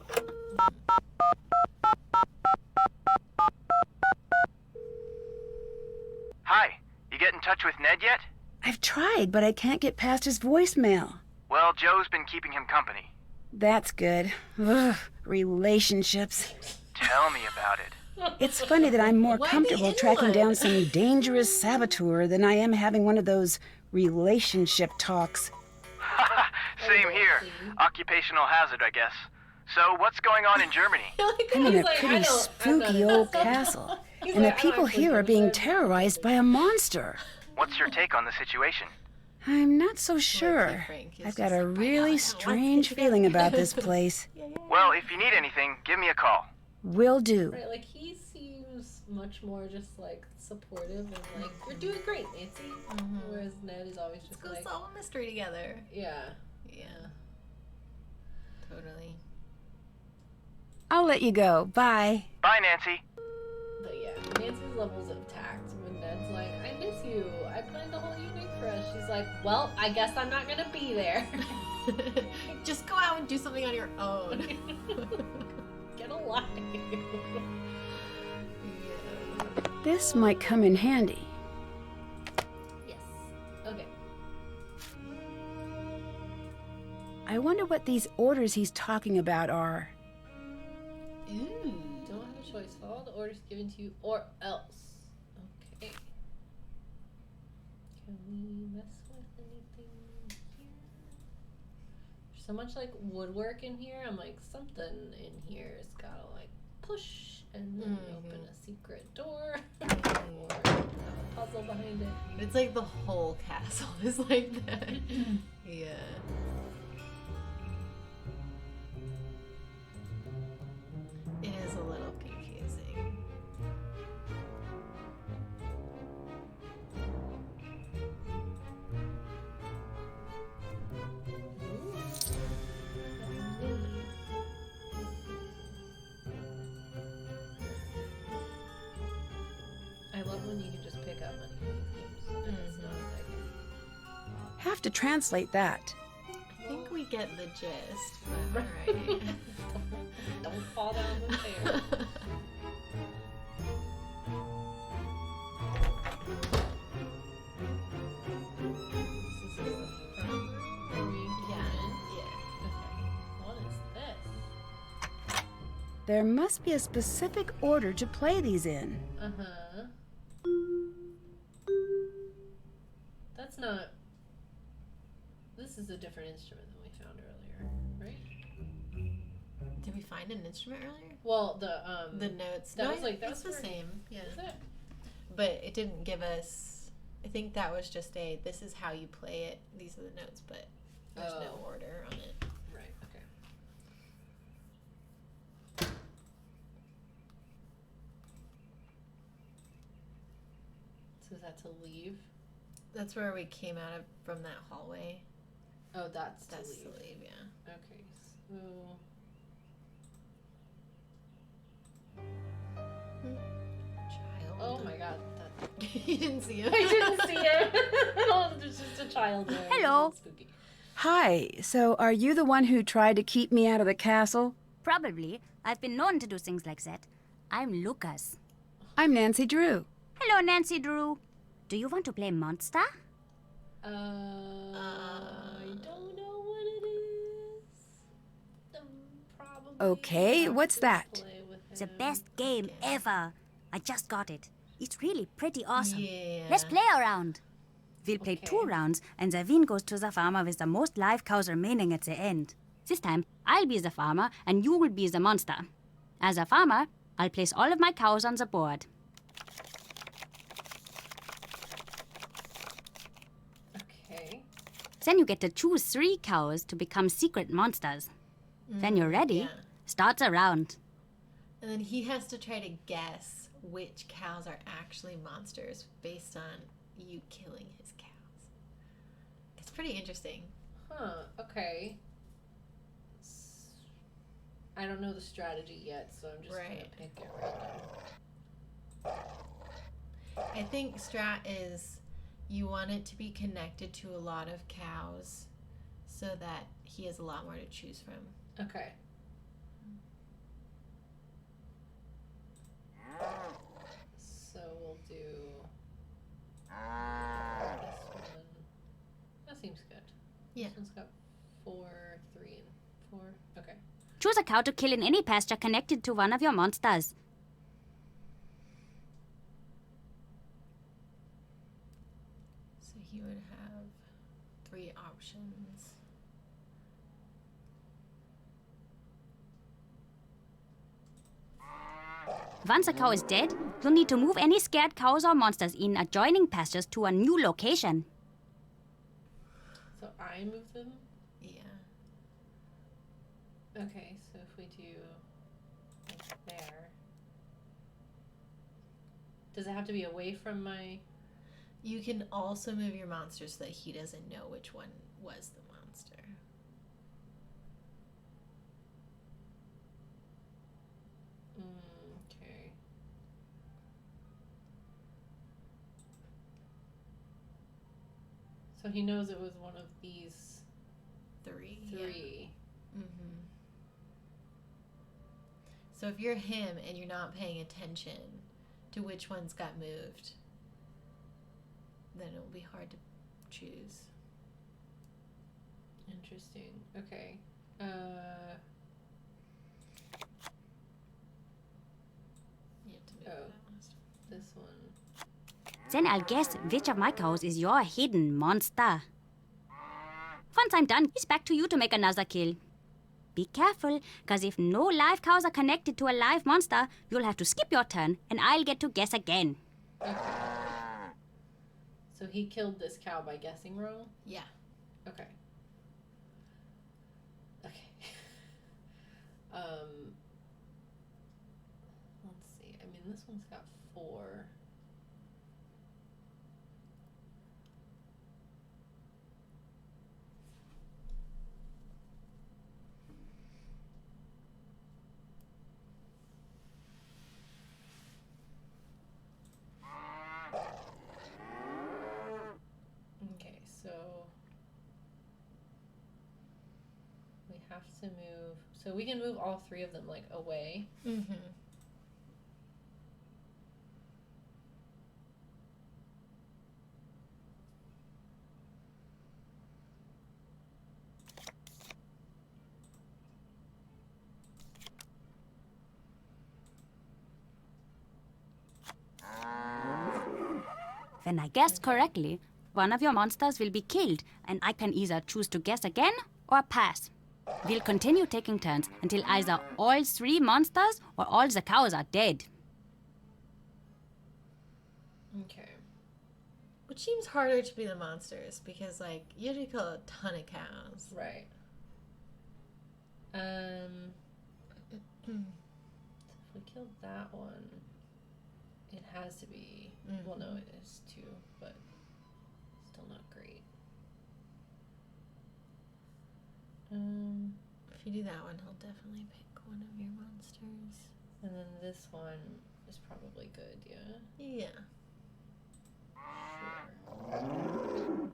Hi, you get in touch with Ned yet? I've tried, but I can't get past his voicemail. Well, Joe's been keeping him company. That's good. Ugh, relationships. Tell me about it. It's funny that I'm more Why the comfortable tracking inlet? down some dangerous saboteur than I am having one of those relationship talks. Same here. see. Occupational hazard, I guess. So, what's going on in Germany? I'm in He's a like, I pretty don't- I'm not spooky in old this. castle, He's and like, the I don't people actually here are give a being shit. terrorized by a monster. What's your take on the situation? I'm not so sure. Frank is I've got just a like, really let's strange get feeling together. about this place. Well, if you need anything, give me a call. Will do. Right, like he seems much more just like supportive and like, you're doing great, Nancy. Whereas Ned is always just Let's go like, solve a mystery together. yeah. Yeah. Totally. I'll let you go. Bye. Bye, Nancy. But yeah, Nancy's levels of tact when Ned's like, I miss you. I planned the whole evening for us. She's like, well, I guess I'm not gonna be there. Just go out and do something on your own. Get a life. This might come in handy. Yes. Okay. I wonder what these orders he's talking about are. Ooh. Don't have a choice. Follow the orders given to you or else. Okay. Can we mess with anything here? so much like woodwork in here. I'm like, something in here has gotta like push and then open a secret door or have a puzzle behind it. It's like the whole castle is like that. Yeah. It is a little confusing. I love when you can just pick up money in these games. And it's not like Have to translate that. I think we get the gist, but alright. don't fall down the stairs. This is the front room where we Yeah. Okay. What is this? There must be a specific order to play these in. Uh-huh. That's not... This is a different instrument than we found earlier, right? Did we find an instrument earlier? Well, the notes. that No, was like that it's was the for- same. Yeah. Is it? But it didn't give us. I think that was just this is how you play it. These are the notes, but there's no Oh. order on it. Right. Okay. So is that to leave? That's where we came out of from that hallway. Oh, that's That's to to leave. leave, yeah. Okay. So. Child. Oh my God. That... You didn't see it. I didn't see it. Oh, there's just a child there. Hello. It's spooky. Hi, so are you the one who tried to keep me out of the castle? Probably. I've been known to do things like that. I'm Lucas. I'm Nancy Drew. Hello, Nancy Drew. Do you want to play Monster? I don't know what it is. Probably. Okay, have what's to that? play with The him. best game ever. I just got it. It's really pretty awesome. Yeah. Let's play a round. We'll play Okay. 2 rounds, and the win goes to the farmer with the most live cows remaining at the end. This time, I'll be the farmer, and you will be the monster. As a farmer, I'll place all of my cows on the board. Okay. Then you get to choose 3 cows to become secret monsters. When you're ready, yeah. start the round. And then he has to try to guess which cows are actually monsters based on you killing his cows. It's pretty interesting. Huh. Okay. I don't know the strategy yet, so I'm just gonna Right. pick it right now. I think strat is you want it to be connected to a lot of cows so that he has a lot more to choose from. Okay. So we'll do this one. That seems good. Yeah. This one's got 4, 3, and 4. Okay. Choose a cow to kill in any pasture connected to one of your monsters. So he would have 3 options. Once a cow is dead, you'll need to move any scared cows or monsters in adjoining pastures to a new location. So I move them? Yeah. Okay, so if we do like there. Does it have to be away from my... You can also move your monster so that he doesn't know which one was the monster. Okay. So he knows it was one of these 3. 3. Mm-hmm. So if you're him and you're not paying attention to which ones got moved, then it will be hard to choose. Interesting. Okay. You have to move Oh. that last one. This one. Then I'll guess which of my cows is your hidden monster. Once I'm done, it's back to you to make another kill. Be careful, because if no live cows are connected to a live monster, you'll have to skip your turn, and I'll get to guess again. Okay. So he killed this cow by guessing roll? Yeah. Okay. Okay. Let's see. I mean, this one's got 4. Okay, so we have to move. So we can move all 3 of them like away. Mm-hmm. When I guessed correctly, one of your monsters will be killed, and I can either choose to guess again or pass. We'll continue taking turns until either all 3 monsters or all the cows are dead. Okay. Which seems harder to be the monsters because, like, you have to kill a ton of cows. Right. So if we killed that one, it has to be. Well, no, it is 2, but still not great. If you do that one, he'll definitely pick one of your monsters. And then this one is probably good, yeah? Yeah. Sure.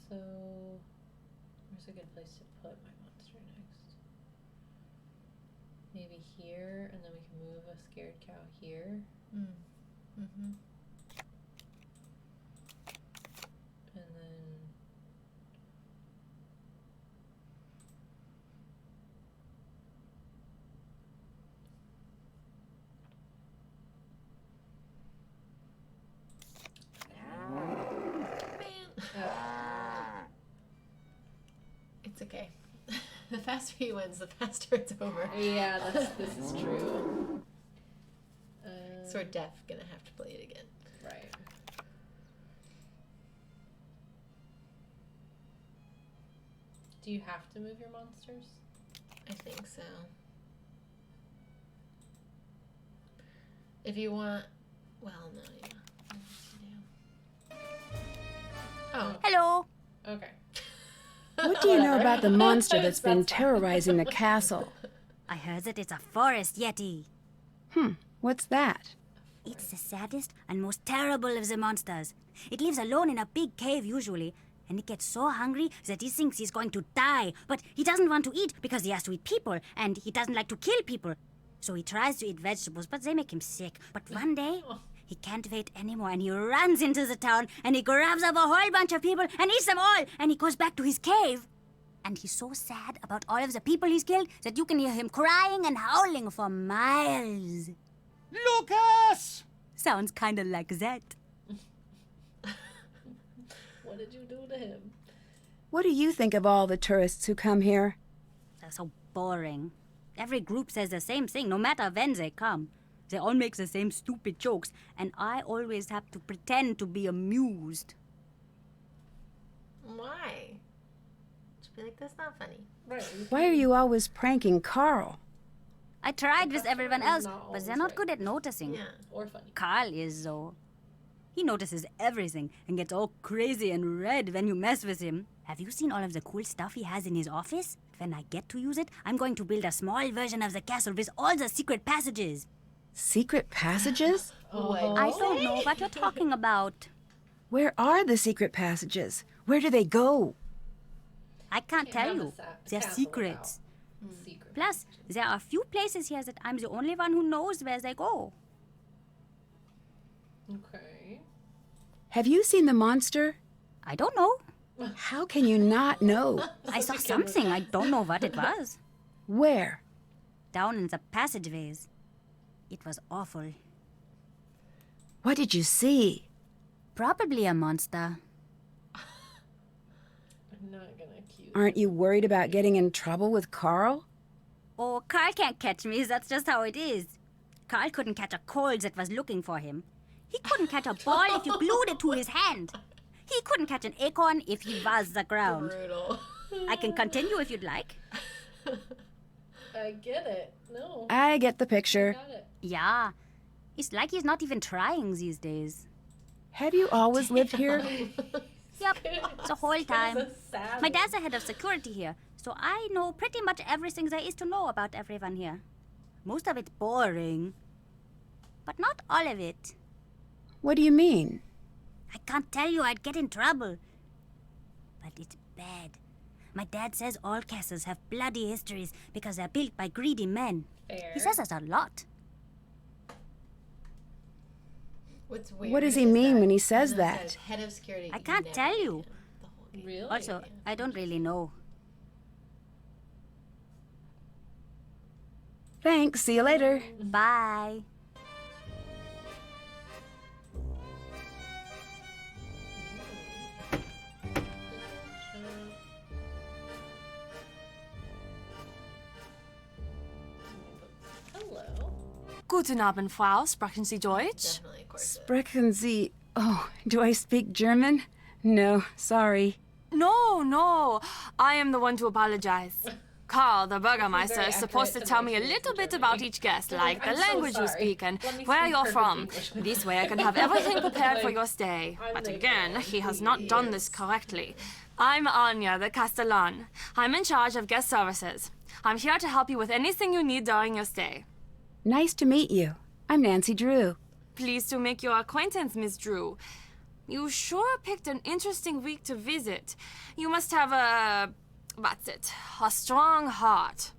So, where's a good place to put my monster next? Maybe here, and then we can move a scared cow here. Mm-hmm. And then It's okay. The faster he wins, the faster it's over. yeah, this is true. So we're deaf gonna have to play it again. Right. Do you have to move your monsters? I think so. If you want, well, no, yeah. What do? Oh, Hello! Okay. What do you know about the monster that's been terrorizing the castle? I heard that it's a forest yeti. What's that? It's the saddest and most terrible of the monsters. It lives alone in a big cave usually, and it gets so hungry that he thinks he's going to die. But he doesn't want to eat because he has to eat people, and he doesn't like to kill people. So he tries to eat vegetables, but they make him sick. But one day, he can't wait anymore, and he runs into the town, and he grabs up a whole bunch of people and eats them all, and he goes back to his cave. And he's so sad about all of the people he's killed that you can hear him crying and howling for miles. Lucas! Sounds kind of like that. What did you do to him? What do you think of all the tourists who come here? They're so boring. Every group says the same thing, no matter when they come. They all make the same stupid jokes, and I always have to pretend to be amused. why? Just be like, that's not funny. Right. Why are you always pranking Carl? I tried with everyone Carl else, is not but always they're not right. good at noticing. Yeah. Or funny. Carl is, though. He notices everything and gets all crazy and red when you mess with him. Have you seen all of the cool stuff he has in his office? When I get to use it, I'm going to build a small version of the castle with all the secret passages. Secret passages? I don't know what you're talking about. Where are the secret passages? Where do they go? I can't tell have a you. They're castle secrets. Secret. Plus, there are a few places here that I'm the only one who knows where they go. Okay. Have you seen the monster? I don't know. How can you not know? I saw something. I don't know what it was. Where? Down in the passageways. It was awful. What did you see? Probably a monster. not gonna accuse. Aren't you worried about getting in trouble with Carl? Oh, Carl can't catch me. That's just how it is. Carl couldn't catch a cold that was looking for him. He couldn't catch a ball if you glued it to his hand. He couldn't catch an acorn if he was the ground. Brutal. I can continue if you'd like. I get it. No. I get the picture. Got it. Yeah. It's like he's not even trying these days. Have you always lived here? Yep, the whole time. He's a savage. My dad's the head of security here, so I know pretty much everything there is to know about everyone here. Most of it's boring, but not all of it. What do you mean? I can't tell you, I'd get in trouble. But it's bad. My dad says all castles have bloody histories because they're built by greedy men. Fair. He says us a lot. What's weird? What does he is mean that when he says it that? Head of security. I can't never tell you. can. The whole game. Really? Also, I don't really know. Thanks. See you later. Bye. Hello. Guten Abend, Frau. Sprechen Sie Deutsch? Definitely, of course. Sprechen Sie... Oh, do I speak German? No, sorry. No. I am the one to apologize. Carl, the Bürgermeister, Very is supposed to accurate tell me a pronunciation little for bit Germany. about each guest, like the I'm so language you sorry. speak and Let me where speak you're perfect from. English. This way I can have everything prepared for Like, your stay. I'm But the again, girl. he has He not done this is. correctly. I'm Anya, the Castellan. I'm in charge of guest services. I'm here to help you with anything you need during your stay. Nice to meet you. I'm Nancy Drew. Pleased to make your acquaintance, Miss Drew. You sure picked an interesting week to visit. You must have a strong heart.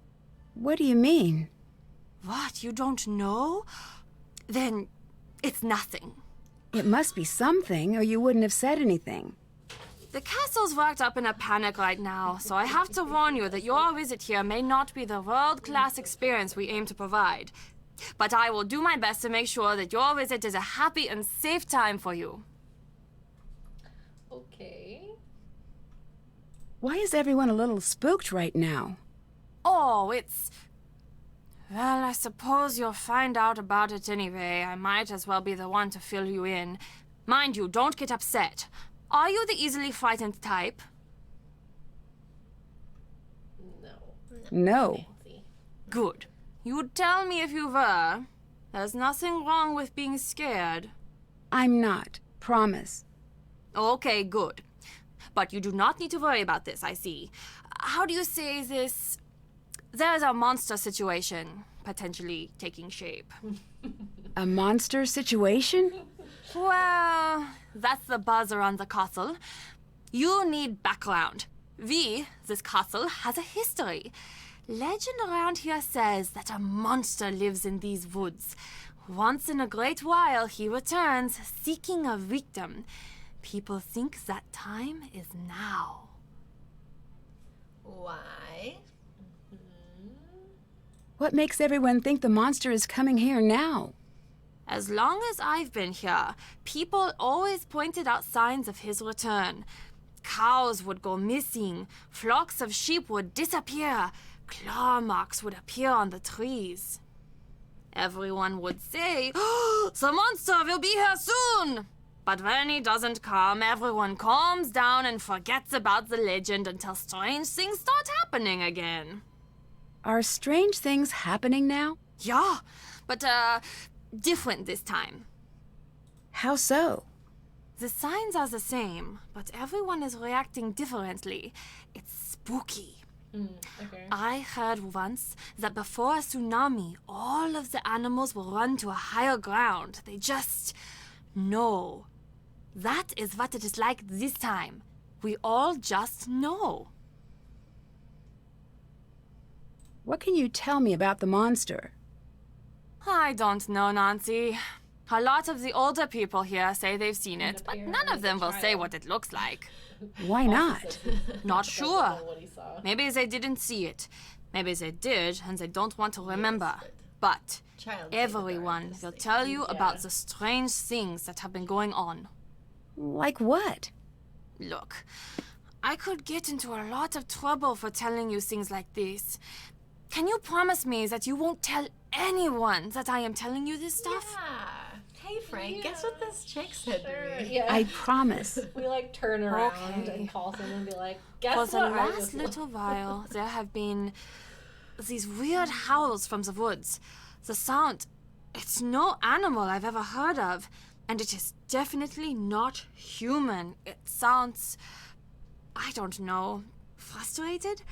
What do you mean? What, you don't know? Then it's nothing. It must be something, or you wouldn't have said anything. The castle's worked up in a panic right now, so I have to warn you that your visit here may not be the world-class experience we aim to provide. But I will do my best to make sure that your visit is a happy and safe time for you. Okay. Why is everyone a little spooked right now? Oh, well, I suppose you'll find out about it anyway. I might as well be the one to fill you in. Mind you, don't get upset. Are you the easily frightened type? No. No. Nancy. Good. You'd tell me if you were. There's nothing wrong with being scared. I'm not. Promise. Okay, good. But you do not need to worry about this, I see. How do you say this? There's a monster situation potentially taking shape. A monster situation? Well, that's the buzz around the castle. You need background. This castle, has a history. Legend around here says that a monster lives in these woods. Once in a great while, he returns, seeking a victim. People think that time is now. Why? What makes everyone think the monster is coming here now? As long as I've been here, people always pointed out signs of his return. Cows would go missing, flocks of sheep would disappear, claw marks would appear on the trees. Everyone would say, "Oh, the monster will be here soon!" But when he doesn't come, everyone calms down and forgets about the legend until strange things start happening again. Are strange things happening now? Yeah, but different this time. How so? The signs are the same, but everyone is reacting differently. It's spooky. Okay. I heard once that before a tsunami, all of the animals will run to a higher ground. They just know. That is what it is like this time. We all just know. What can you tell me about the monster? I don't know, Nancy. A lot of the older people here say they've seen it, but none of them will say what it looks like. Why not? Not Doesn't sure. know what he saw. Maybe they didn't see it. Maybe they did, and they don't want to remember. But Child everyone will tell you about the strange things that have been going on. Like what? Look, I could get into a lot of trouble for telling you things like this. Can you promise me that you won't tell anyone that I am telling you this stuff? Yeah. Hey, Frank, guess what this chick said to me? Yeah. I promise. We like turn around Okay. and call someone and be like, guess For what? the I last just- little while, there have been these weird howls from the woods. The sound, it's no animal I've ever heard of, and it is definitely not human. It sounds, I don't know, frustrated?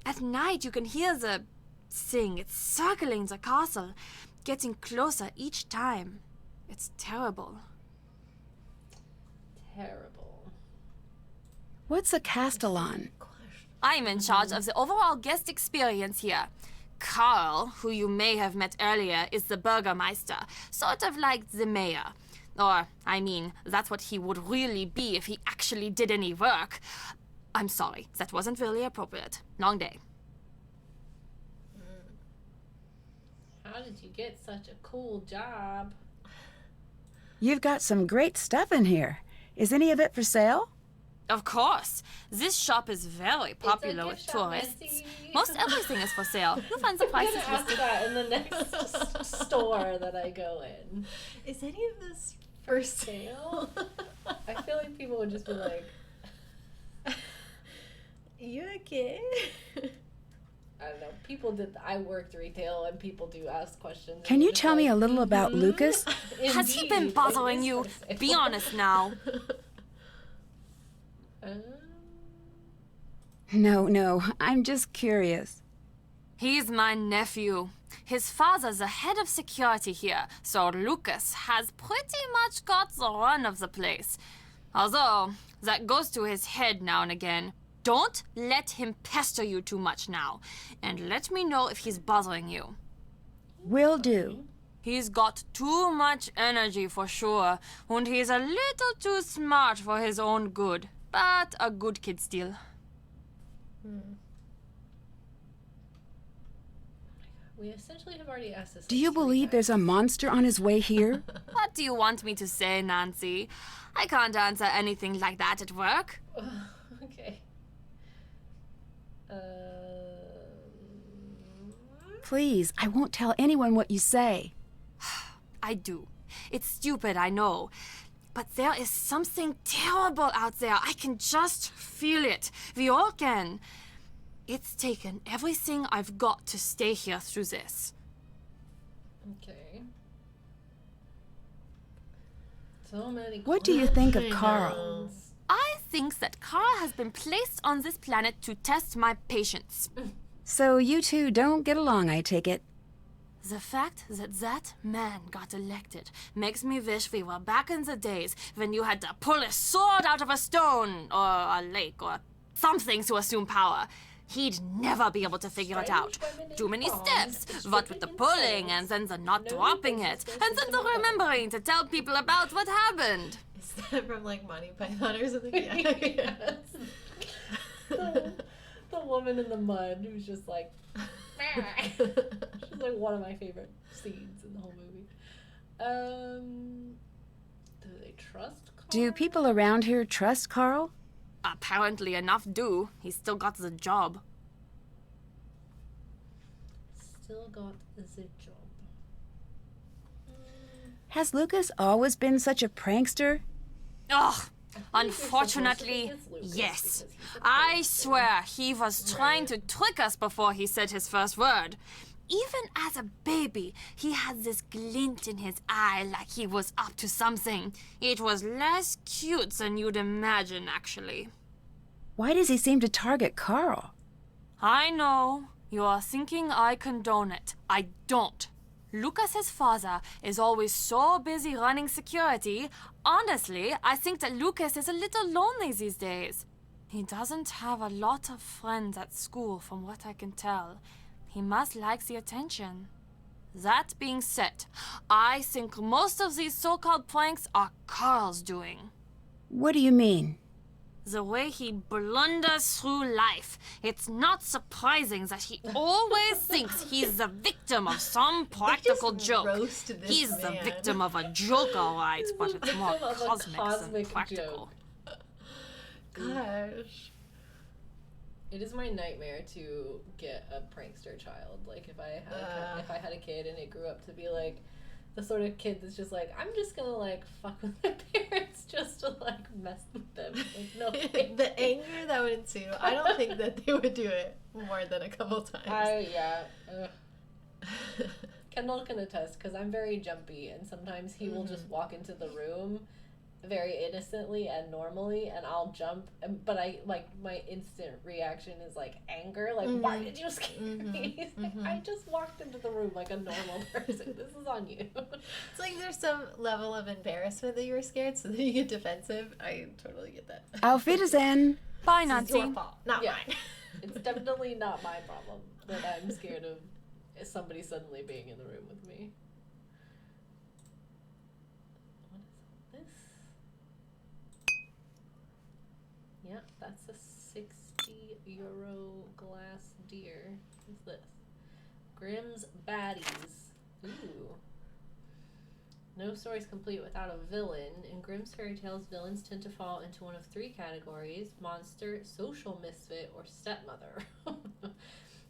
At night, you can hear the thing. It's circling the castle, getting closer each time. It's terrible. Terrible. What's a castellan? I'm in charge of the overall guest experience here. Carl, who you may have met earlier, is the Burgermeister, sort of like the mayor. Or, I mean, that's what he would really be if he actually did any work. I'm sorry, that wasn't really appropriate. Long day. How did you get such a cool job? You've got some great stuff in here. Is any of it for sale? Of course. This shop is very popular with gift shop, tourists. Nancy. Most everything is for sale. You'll find the I'm prices gonna ask listed. that in the next store that I go in. Is any of this for sale? I feel like people would just be like, You okay? I don't know. People did. I worked retail, and people do ask questions. Can you tell me a little about Lucas? Has he been bothering you? Be honest now. No, I'm just curious. He's my nephew. His father's the head of security here, so Lucas has pretty much got the run of the place. Although, that goes to his head now and again. Don't let him pester you too much now, and let me know if he's bothering you. Will do. He's got too much energy for sure, and he's a little too smart for his own good, but a good kid still. We essentially have already asked this. Do you believe there's a monster on his way here? What do you want me to say, Nancy? I can't answer anything like that at work. Okay. Please, I won't tell anyone what you say. I do. It's stupid, I know. But there is something terrible out there. I can just feel it. We all can. It's taken everything I've got to stay here through this. Okay. So many. What do you think of I Carl? know. I think that Carl has been placed on this planet to test my patience. So you two don't get along, I take it. The fact that that man got elected makes me wish we were back in the days when you had to pull a sword out of a stone or a lake or something to assume power. He'd never be able to figure it out. Too many steps, what with the pulling and then the not dropping it, and then the remembering to tell people about what happened. Is that from like Monty Python or something? Yeah. The woman in the mud who's just like. She's like one of my favorite scenes in the whole movie. Do they trust Carl? Do people around here trust Carl? Apparently enough do. He's still got the job. Still got the job. Has Lucas always been such a prankster? Ugh. Unfortunately, it's Lucas yes. because he's a I swear he was trying to trick us before he said his first word. Even as a baby, he had this glint in his eye like he was up to something. It was less cute than you'd imagine, actually. Why does he seem to target Carl? I know. You are thinking I condone it. I don't. Lucas's father is always so busy running security. Honestly, I think that Lucas is a little lonely these days. He doesn't have a lot of friends at school from what I can tell. He must like the attention. That being said, I think most of these so-called pranks are Carl's doing. What do you mean? The way he blunders through life. It's not surprising that he always thinks he's the victim of some practical joke. roast this He's the man. victim of a joke, all right, but it's more victim of a cosmic than cosmic practical. joke. Gosh. It is my nightmare to get a prankster child. Like if I had a kid and it grew up to be like the sort of kid that's just like, I'm just gonna like fuck with my parents just to like mess with them. Like no. The anger that would ensue. I don't think that they would do it more than a couple times. Kendall can attest because I'm very jumpy and sometimes he will just walk into the room very innocently and normally and I'll jump but I like my instant reaction is like anger, like why did you scare me? He's like, I just walked into the room like a normal person. This is on you. It's like there's some level of embarrassment that you were scared so that you get defensive. I totally get that. Auf Wiedersehen. Bye, It's Nancy. your fault, not mine. It's definitely not my problem that I'm scared of somebody suddenly being in the room with me. What is this? Yep, that's a €60 glass deer. What's this? Grimm's Baddies. Ooh. No story is complete without a villain. In Grimm's fairy tales, villains tend to fall into one of three categories: monster, social misfit, or stepmother.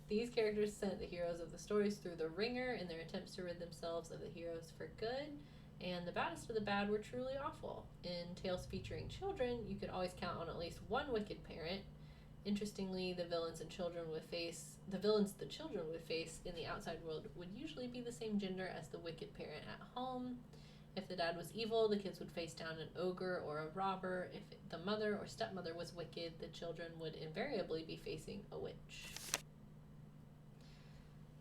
These characters sent the heroes of the stories through the ringer in their attempts to rid themselves of the heroes for good, and the baddest of the bad were truly awful. In tales featuring children, you could always count on at least one wicked parent. Interestingly, the villains the children would face in the outside world would usually be the same gender as the wicked parent at home. If the dad was evil, the kids would face down an ogre or a robber. If the mother or stepmother was wicked, the children would invariably be facing a witch.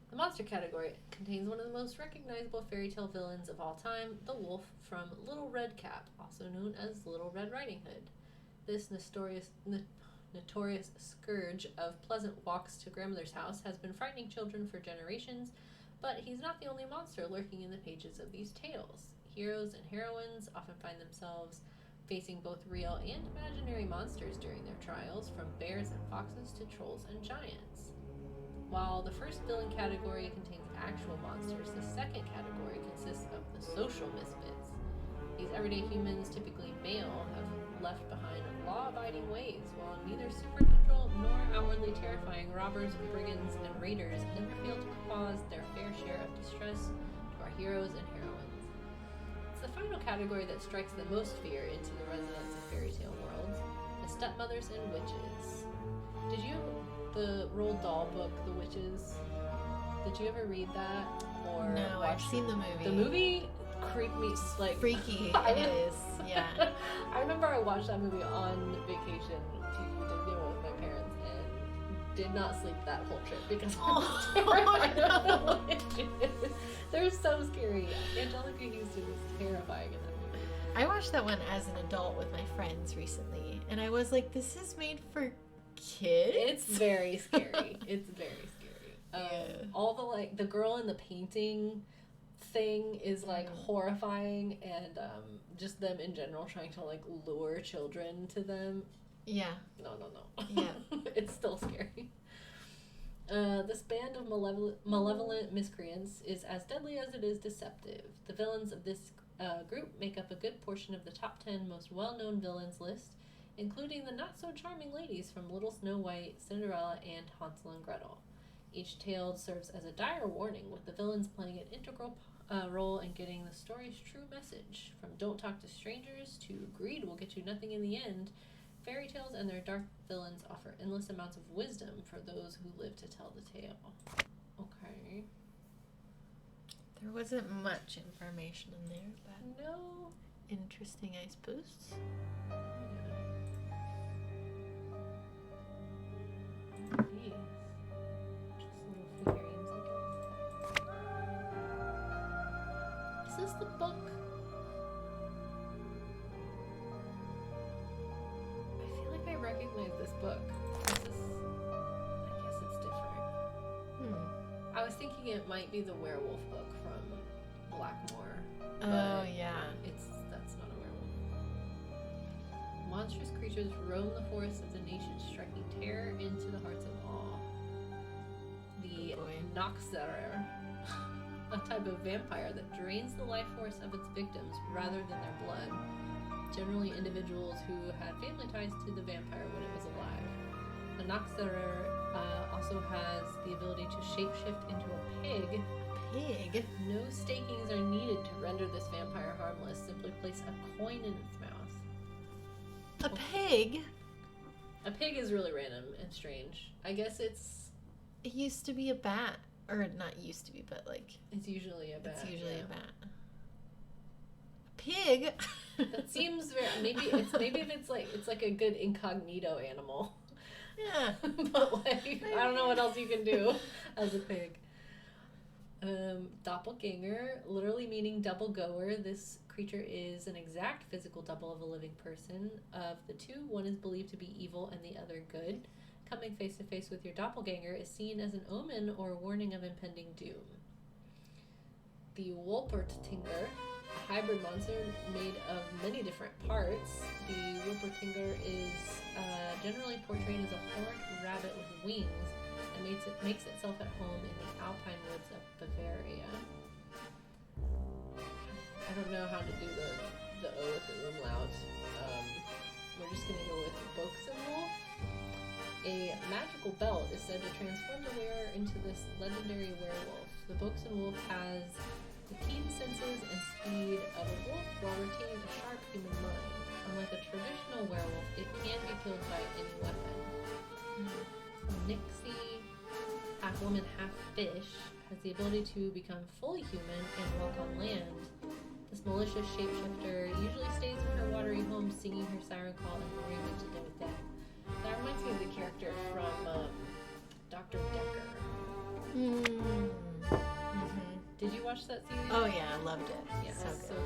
The monster category contains one of the most recognizable fairy tale villains of all time, the wolf from Little Red Cap, also known as Little Red Riding Hood. This notorious scourge of pleasant walks to grandmother's house has been frightening children for generations, but he's not the only monster lurking in the pages of these tales. Heroes and heroines often find themselves facing both real and imaginary monsters during their trials, from bears and foxes to trolls and giants. While the first villain category contains actual monsters, the second category consists of the social misfits. These everyday humans, typically male, have left behind law-abiding ways, while neither supernatural nor outwardly terrifying robbers, brigands, and raiders never fail to cause their fair share of distress to our heroes and heroines. It's the final category that strikes the most fear into the residents of fairy tale worlds: the stepmothers and witches. Did you the Roald Dahl book, The Witches? Did you ever read that? Or No, I've seen the movie. The movie creeped me like Freaky it is, yeah. I remember I watched that movie on vacation to Disney with my parents and did not sleep that whole trip because I was terrified of the witches. They're so scary. Angelica Houston is terrifying in that movie. I watched that one as an adult with my friends recently, and I was like, this is made for kids? It's very scary. It's very scary. All the like the girl in the painting thing is like horrifying, and just them in general trying to like lure children to them. Yeah. No. Yeah. It's still scary. This band of malevolent miscreants is as deadly as it is deceptive. The villains of this group make up a good portion of the top 10 most well-known villains list, including the not-so-charming ladies from Little Snow White, Cinderella, and Hansel and Gretel. Each tale serves as a dire warning, with the villains playing an integral role in getting the story's true message. From don't talk to strangers to greed will get you nothing in the end, fairy tales and their dark villains offer endless amounts of wisdom for those who live to tell the tale. Okay. There wasn't much information in there, but No. interesting, I suppose. These. Just little figurines, I guess. Is this the book? I feel like I recognize this book. I guess it's different. I was thinking it might be the werewolf book from Blackmore. Oh, but yeah. That's not a werewolf. Monstrous creatures roam the forests of the nation, striking terror into the hearts of all. The Noxerer, a type of vampire that drains the life force of its victims rather than their blood. Generally individuals who had family ties to the vampire when it was alive. The Anoxerer also has the ability to shapeshift into a pig. Pig? No stakings are needed to render this vampire harmless. Simply place a coin in its mouth. A pig? A pig is really random and strange. I guess It used to be a bat. Or not used to be, but like... it's usually a bat. It's usually a bat. A pig? That seems very... Maybe if it's like a good incognito animal. Yeah. But like, I don't know what else you can do as a pig. Doppelganger, literally meaning double goer. This creature is an exact physical double of a living person. Of the two, one is believed to be evil and the other good. Coming face to face with your doppelganger is seen as an omen or a warning of impending doom. The Wolpert Tinker, a hybrid monster made of many different parts. The Wolpert Tinker is generally portrayed as a horned rabbit with wings and makes itself at home in the alpine woods of Bavaria. I don't know how to do the O with the umlaut. We're just going to go with Boxenwolf. A magical belt is said to transform the wearer into this legendary werewolf. The Boxenwolf has the keen senses and speed of a wolf while retaining a sharp human mind. Unlike a traditional werewolf, it can be killed by any weapon. Nixie, half woman, half fish, has the ability to become fully human and walk on land. This malicious shapeshifter usually stays in her watery home singing her siren call and luring men to their death. That reminds me of the character from Dr. Decker. Mm-hmm. Did you watch that series? Oh yeah, I loved it. Yeah, So so good.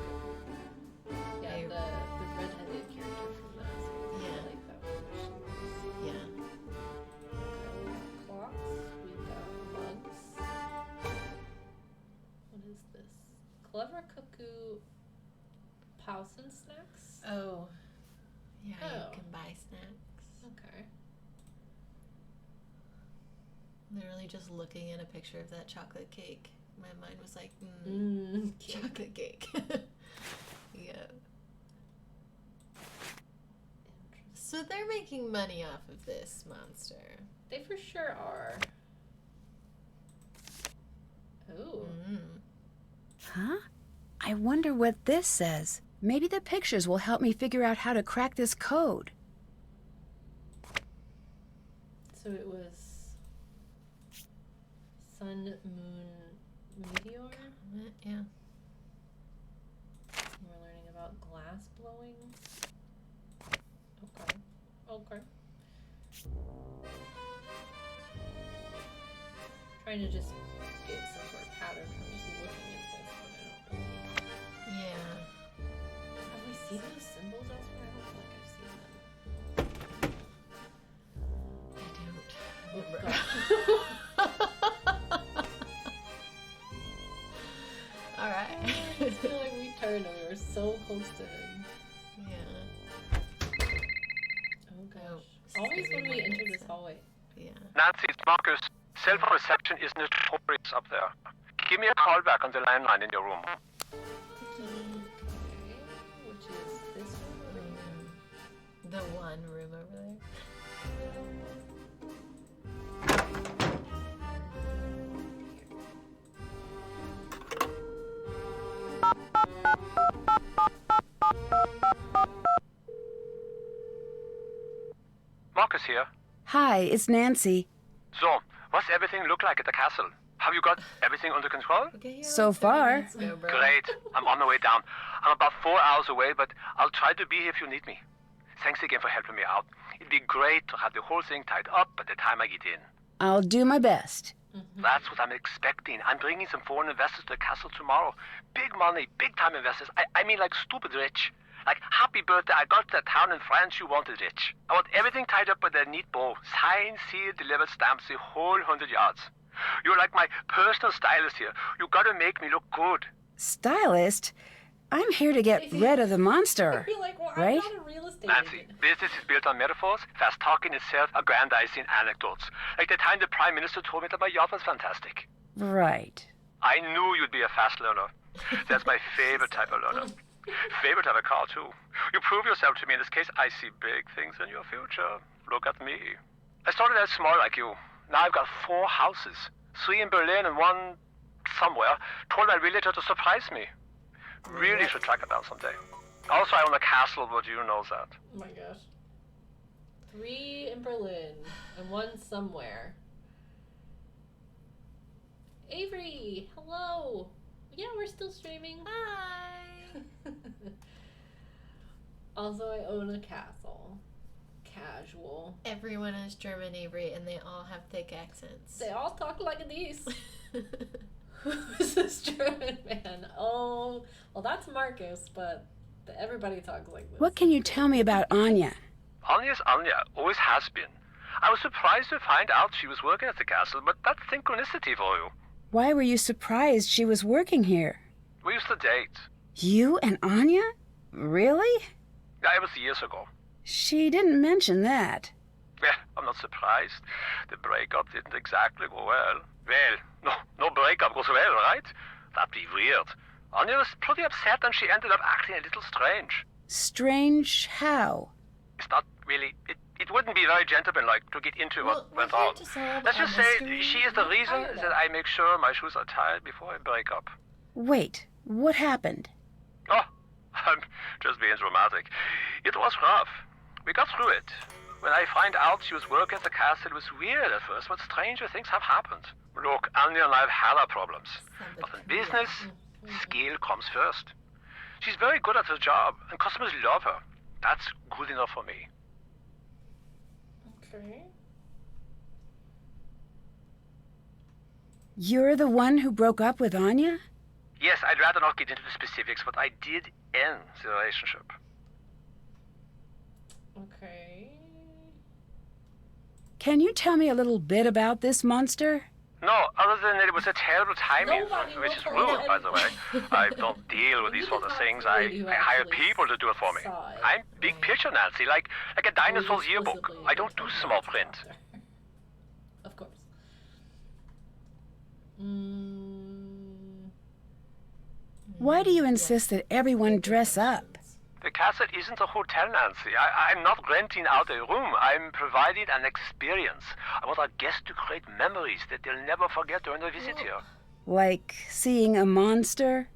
good. Yeah, the redheaded character from that series. Yeah. I like that one. Yeah. Okay, we got clocks. We got mugs. What is this? Clever Cuckoo Pausen snacks? Oh. Yeah, Oh. you can buy snacks. Okay. Literally just looking at a picture of that chocolate cake, my mind was like, chocolate cake. Yeah. So they're making money off of this monster. They for sure are. Oh. Huh? I wonder what this says. Maybe the pictures will help me figure out how to crack this code. So it was sun, moon, meteor. Yeah. We're learning about glass blowing. Okay. Okay. Trying to just get some sort of pattern from just looking at this, but I don't really. Yeah. Have we seen those symbols elsewhere? I don't feel like I've seen them. Alright. I just feel like we turned and we were so close to him. Yeah. Oh gosh. Always when we enter this hallway. Yeah. Nancy, it's Marcus. Cell phone reception is notorious up there. Give me a call back on the landline in your room. Okay. Which is this one over here. The one room over there. Marcus here. Hi, it's Nancy. So, what's everything look like at the castle? Have you got everything under control? Okay, So far. Great. I'm on the way down. I'm about 4 hours away, but I'll try to be here if you need me. Thanks again for helping me out. It'd be great to have the whole thing tied up by the time I get in. I'll do my best. That's what I'm expecting. I'm bringing some foreign investors to the castle tomorrow. Big money, big time investors. I mean like stupid rich. Like, happy birthday, I got to the town in France you wanted rich. I want everything tied up with a neat bow. Signed, sealed, delivered, stamps, the whole 100 yards. You're like my personal stylist here. You gotta make me look good. Stylist? I'm here to get rid of the monster. You're like, well, right? I'm not a real estate Nancy, agent. business is built on metaphors, fast talking itself, aggrandizing anecdotes. Like the time the Prime Minister told me that my yacht was fantastic. Right. I knew you'd be a fast learner. That's my favorite type of learner. Favorite type of car, too. You prove yourself to me in this case. I see big things in your future. Look at me. I started out small like you. Now I've got 4 houses. 3 in Berlin and 1 somewhere. Told my realtor to surprise me. Really should track it down someday. Also, I own a castle, but you know that. Oh my gosh. 3 in Berlin and 1 somewhere. Avery, hello. Yeah, we're still streaming. Hi. Also, I own a castle. Casual. Everyone is German, Avery, and they all have thick accents. They all talk like this. Who's this German man? Oh, well, that's Marcus, but everybody talks like this. What can you tell me about Anya? Anya's Anya, always has been. I was surprised to find out she was working at the castle, but that's synchronicity for you. Why were you surprised she was working here? We used to date. You and Anya? Really? Yeah, it was years ago. She didn't mention that. Yeah, I'm not surprised. The breakup didn't exactly go well. Well, no breakup goes well, right? That'd be weird. Anya was pretty upset and she ended up acting a little strange. Strange how? It's not really... It wouldn't be very gentlemanlike to get into what went on. Let's just say she is the reason that I make sure my shoes are tied before I break up. Wait, what happened? Oh, I'm just being dramatic. It was rough. We got through it. When I find out she was working at the castle, it was weird at first, but stranger things have happened. Look, Anya and I have had our problems. But in business, skill comes first. She's very good at her job, and customers love her. That's good enough for me. Okay. You're the one who broke up with Anya? Yes, I'd rather not get into the specifics, but I did end the relationship. Okay. Can you tell me a little bit about this monster? No, other than that it was a terrible timing, Nobody which is will rude, by forget. the way. I don't deal with these sort of things. I hire people to do it for me. I'm big picture, Nancy, like a dinosaur's yearbook. I don't do small print. Of course. Why do you insist that everyone dress up? The castle isn't a hotel, Nancy. I'm not renting out a room. I'm providing an experience. I want our guests to create memories that they'll never forget during their visit here. Like seeing a monster?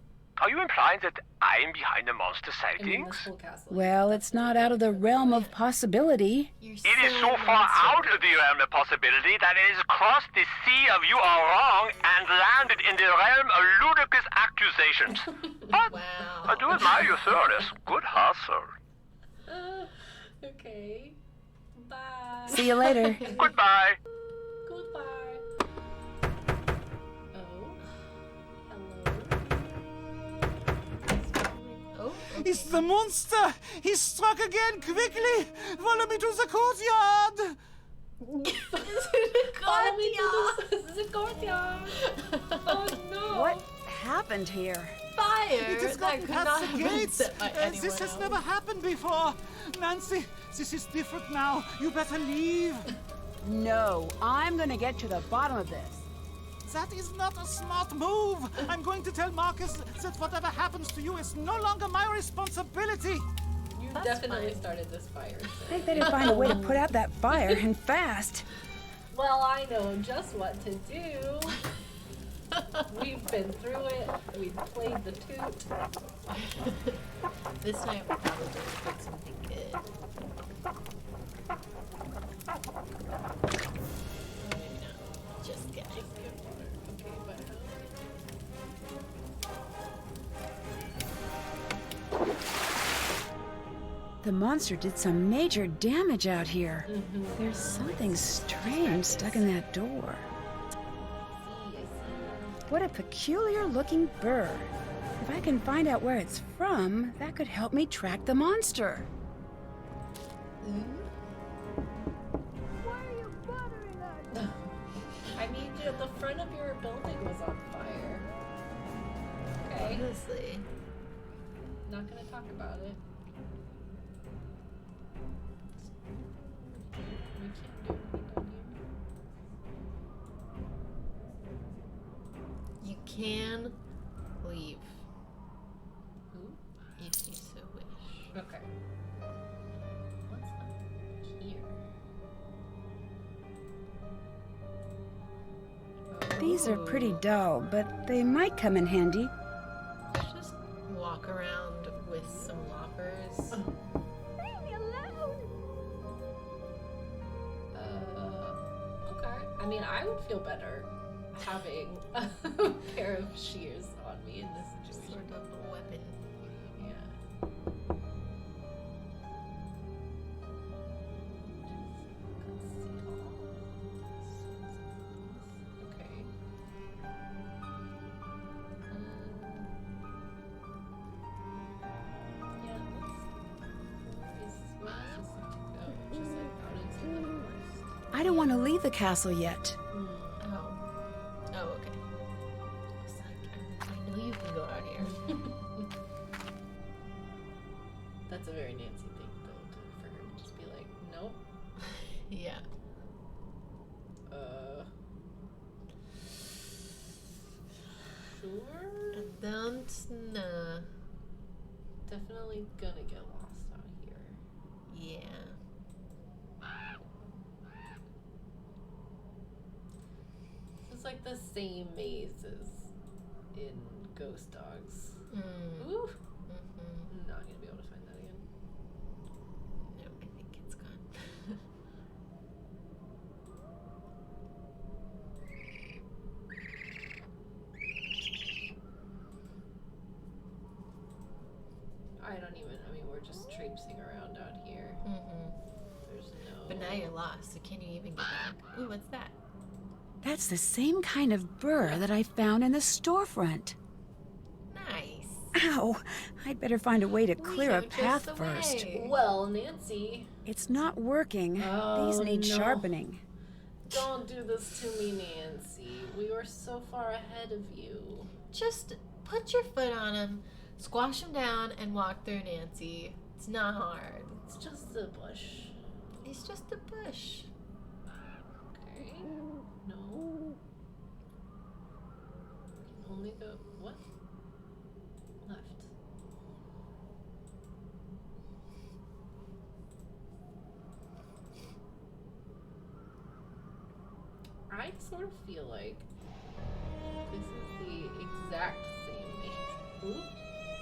Are you implying that I'm behind the monster I mean, this sightings? whole castle. Well, it's not out of the realm of possibility. You're It is silly so far monster. out of the realm of possibility that it has crossed the sea of you are wrong and landed in the realm of ludicrous accusations. But Wow. I do admire your thoroughness. Good hustle. Okay. Bye. See you later. Goodbye. Goodbye. Oh. Hello. Oh, It's the monster! He struck again! Quickly! Follow me to the courtyard! Follow me to the courtyard. Oh no. What happened here? Fire! It has That gotten could past not the have been gates! set by anyone This has else. never happened before! Nancy, this is different now. You better leave. No, I'm gonna get to the bottom of this. That is not a smart move. I'm going to tell Marcus that whatever happens to you is no longer my responsibility. You That's definitely fine. started this fire. I think they did find a way to put out that fire and fast. Well, I know just what to do. We've been through it. We've played the toot. This night we'll probably cook something good. Maybe not. Just kidding. Okay, but The monster did some major damage out here. There's something strange stuck in that door. What a peculiar looking burr. If I can find out where it's from, that could help me track the monster. I mean, the front of your building was on fire. Okay, Honestly. not gonna talk about it. We can't do anything down here. You can leave Ooh, if you so wish. okay. What's up here? These are pretty dull, but they might come in handy. Just walk around with some loppers. Okay. I mean, I would feel better having a pair of shears on me in this situation. Sort of a weapon. Yeah. Okay. Yeah, let's go just like out into the forest. I don't want to leave the castle yet. Oh. Oh, okay. It's like, I know you can go out here. That's a very Nancy thing, though, for her to just be like, nope. Yeah. Sure. I don't know. Definitely gonna get lost out here. Yeah. It's like the same maze as in Ghost Dogs. Ooh. I'm not gonna be able to find that again. No, I think it's gone. I mean, we're just traipsing around out here. There's no. But now you're lost, so can you even get back? Ooh, what's that? That's the same kind of burr that I found in the storefront. Nice. Ow! I'd better find a way to clear a know just path the first. way. Well, Nancy, It's not working. Oh, These need no. sharpening. don't do this to me, Nancy. We were so far ahead of you. Just put your foot on him, squash him down, and walk through, Nancy. It's not hard. It's just a bush. It's just a bush. Okay. No. Can only go what? Left. I sort of feel like this is the exact same maze. Ooh.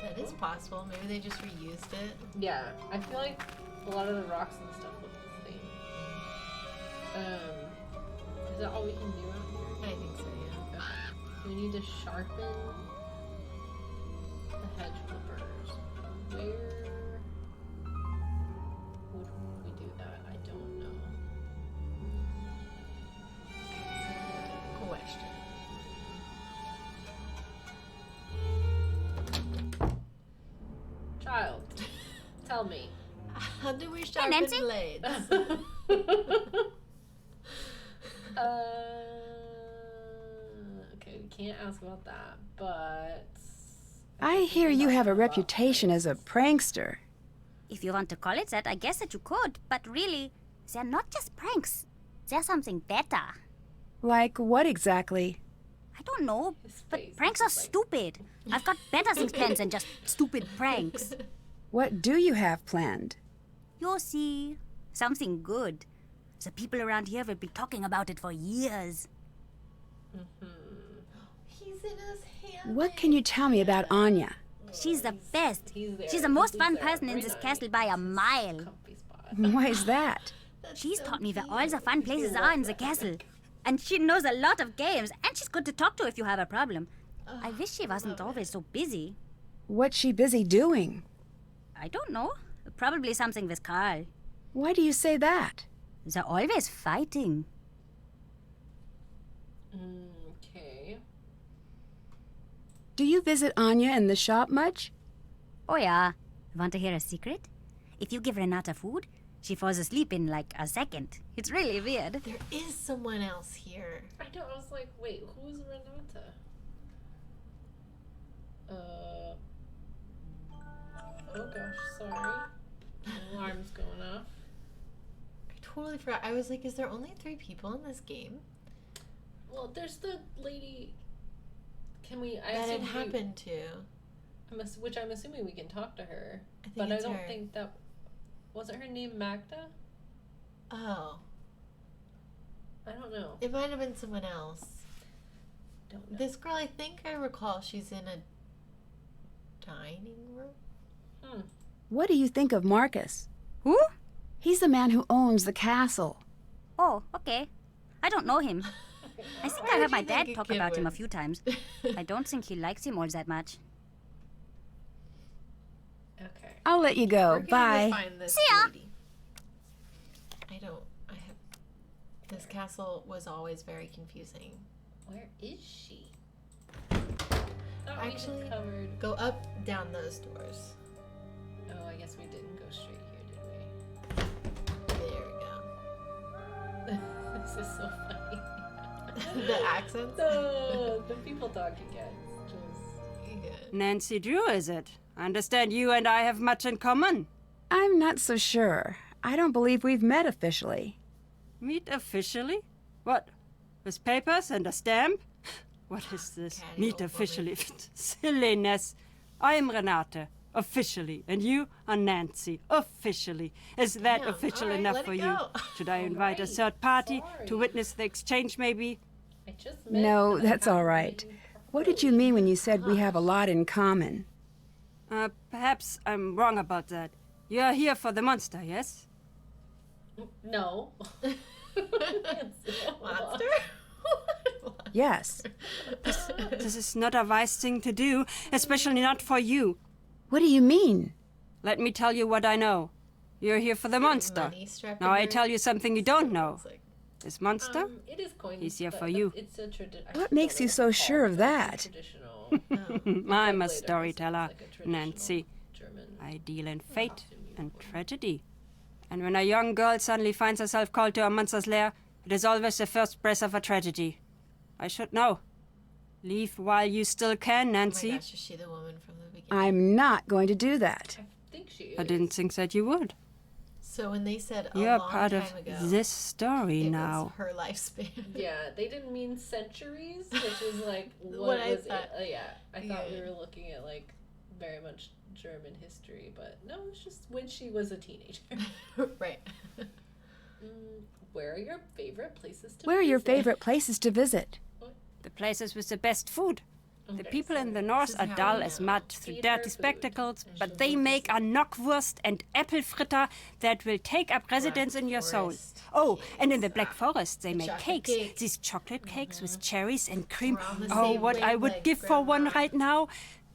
That is possible. Maybe they just reused it. Yeah, I feel like a lot of the rocks and stuff look the same. Is that all we can do out here? I think so, yeah. Okay. We need to sharpen the hedge clippers. Where would we do that? I don't know. Question. Child, tell me. How do we sharpen Nancy? blades? Okay, we can't ask about that, but I hear you have a reputation as a prankster. If you want to call it that, I guess that you could. But really, they're not just pranks. They're something better. Like what exactly? I don't know, His face but is pranks are just like- stupid. I've got better things planned than just stupid pranks. What do you have planned? You'll see. Something good. The people around here will be talking about it for years. He's in his hand. What can you tell me about Anya? She's the best. he's there. She's the most He's fun there person in right this now. castle by a mile. Comfy spot. Why is that? She's taught me where all the fun places are in the castle. And she knows a lot of games, and she's good to talk to if you have a problem. I wish she wasn't always so busy. What's she busy doing? I don't know. Probably something with Carl. Why do you say that? They're always fighting. Okay. Do you visit Anya in the shop much? Oh yeah. Want to hear a secret? If you give Renata food, she falls asleep in like a second. It's really weird. There is someone else here. I know, I was like, wait, who's Renata? Oh gosh, sorry. The alarm's going off. I totally forgot. I was like, is there only 3 people in this game? Well, there's the lady. Can we? I That it assume we- happened to. which I'm assuming we can talk to her. I think But I it's don't her. think that. Wasn't her name Magda? Oh. I don't know. It might have been someone else. don't know. This girl, I think I recall she's in a dining room. What do you think of Marcus? Who? He's the man who owns the castle. Oh, okay. I don't know him. I think I Why heard did my you dad think talk a kid about him a would? few times. I don't think he likes him all that much. Okay. I'll let you go. We're gonna Bye. find this See ya. lady. This castle was always very confusing. Where is she? Actually, covered. go up, down those doors. Oh, I guess we didn't go straight here, did There we go. we? This is so funny. The accents? The people talk again. Just Yeah. Nancy Drew, is it? I understand you and I have much in common. I'm not so sure. I don't believe we've met officially. Meet officially? What? With papers and a stamp? What is this? Catty Meet old officially. Silliness. I am Renate, officially. And you are Nancy, officially. Is that Damn, official all right, enough let for it you? go. Should I invite a right, third party to sorry. witness the exchange, maybe? I just met No, them. that's all right. What did you mean when you said we have a lot in common? Perhaps I'm wrong about that. You are here for the monster, yes? No. Monster? Yes. This is not a wise thing to do, especially not for you. What do you mean? Let me tell you what I know. You're here for the monster. Money strapped Now in I her- tell you something you don't know. It's like, This monster? It is coin. He's here but for you. It's a tradition. What makes you so sure of that? Traditional. I'm later, a it's storyteller, like a traditional Nancy. German. I deal in fate and tragedy. And when a young girl suddenly finds herself called to a monster's lair, it is always the first breath of a tragedy. I should know. Leave while you still can, oh Nancy. my gosh, is she the woman from the beginning? I'm not going to do that. I think she is. I didn't think that you would. So when they said a You're long part time of ago, this story it now. was her lifespan. Yeah, they didn't mean centuries, which is like What I was thought. it? Yeah, I thought we Yeah. were looking at like very much German history, but no, it's just when she was a teenager. Right. Where are your favorite places to Where are your visit? favorite places to visit? The places with the best food. The Okay, people so in the north is are how dull we as know. mud through Feed her dirty food, spectacles, and but she'll they notice make a knockwurst and apfelfritter that will take up residence in your soul. Forest Oh, and in the Black Forest they make chocolate cakes. cake. These chocolate cakes with cherries and cream. We're on the Oh, same what I would wavelength, give for one Grandma. right now.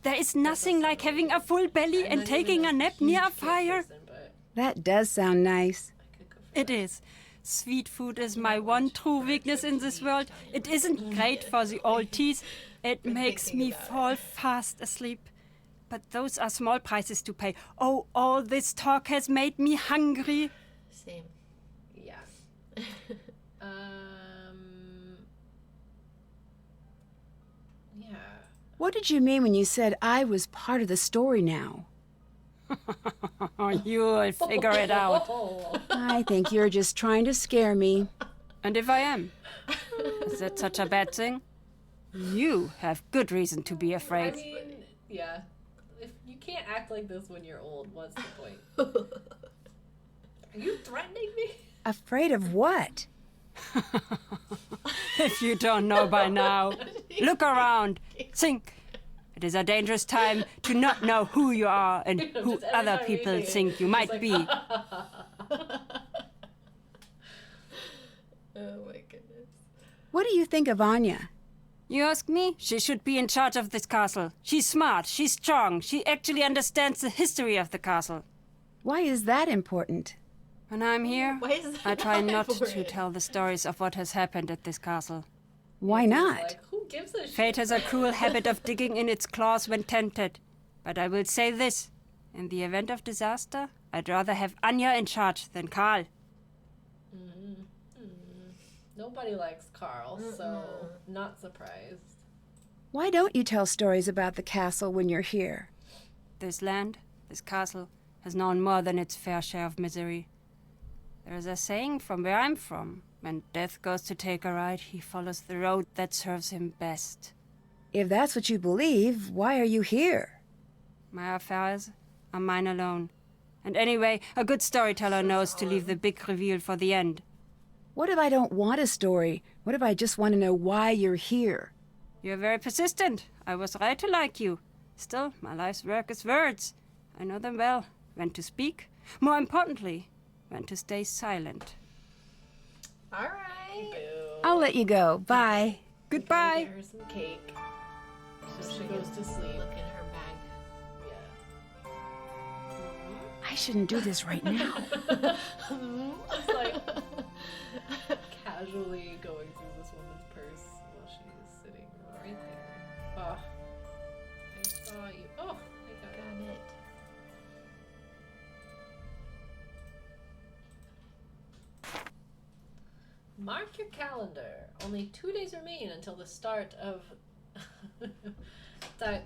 There is nothing like having a full belly and taking a nap near a fire. But That does sound nice. I could go for It is. Sweet food is my one true weakness in this world. It isn't great for the old teeth. It makes thinking me about it. fall fast asleep. But those are small prices to pay. Oh, all this talk has made me hungry. Same. yeah. Yeah. What did you mean when you said I was part of the story now? You'll figure it out. Oh. I think you're just trying to scare me. And if I am, is that such a bad thing? You have good reason to be I afraid. mean, yeah. If you can't act like this when you're old, what's the point? Are you threatening me? Afraid of what? If you don't know by now, look around. Think. It is a dangerous time to not know who you are and who Just every other time people anything, think you it's might like, be. Oh my goodness. What do you think of Anya? You ask me? She should be in charge of this castle. She's smart, she's strong, she actually understands the history of the castle. Why is that important? When I'm here, Why is that I try not to important? tell the stories of what has happened at this castle. Why not? Like, who gives a shit? Fate has a cruel habit of digging in its claws when tempted. But I will say this. In the event of disaster, I'd rather have Anya in charge than Karl. Nobody likes Carl, so not surprised. Why don't you tell stories about the castle when you're here? This land, this castle, has known more than its fair share of misery. There is a saying from where I'm from. When death goes to take a ride, he follows the road that serves him best. If that's what you believe, why are you here? My affairs are mine alone. And anyway, a good storyteller knows to leave the big reveal for the end. What if I don't want a story? What if I just want to know why you're here? You're very persistent. I was right to like you. Still, my life's work is words. I know them well. When to speak. More importantly, when to stay silent. All right. Boo. I'll let you go. Bye. We Goodbye. gotta get her some cake. So she goes to sleep. Look in her bag. Yeah. I shouldn't do this right now. Just like casually going through this woman's purse while she's sitting right there. Oh, I saw you. Oh, I got it. Mark your calendar. Only 2 days remain until the start of the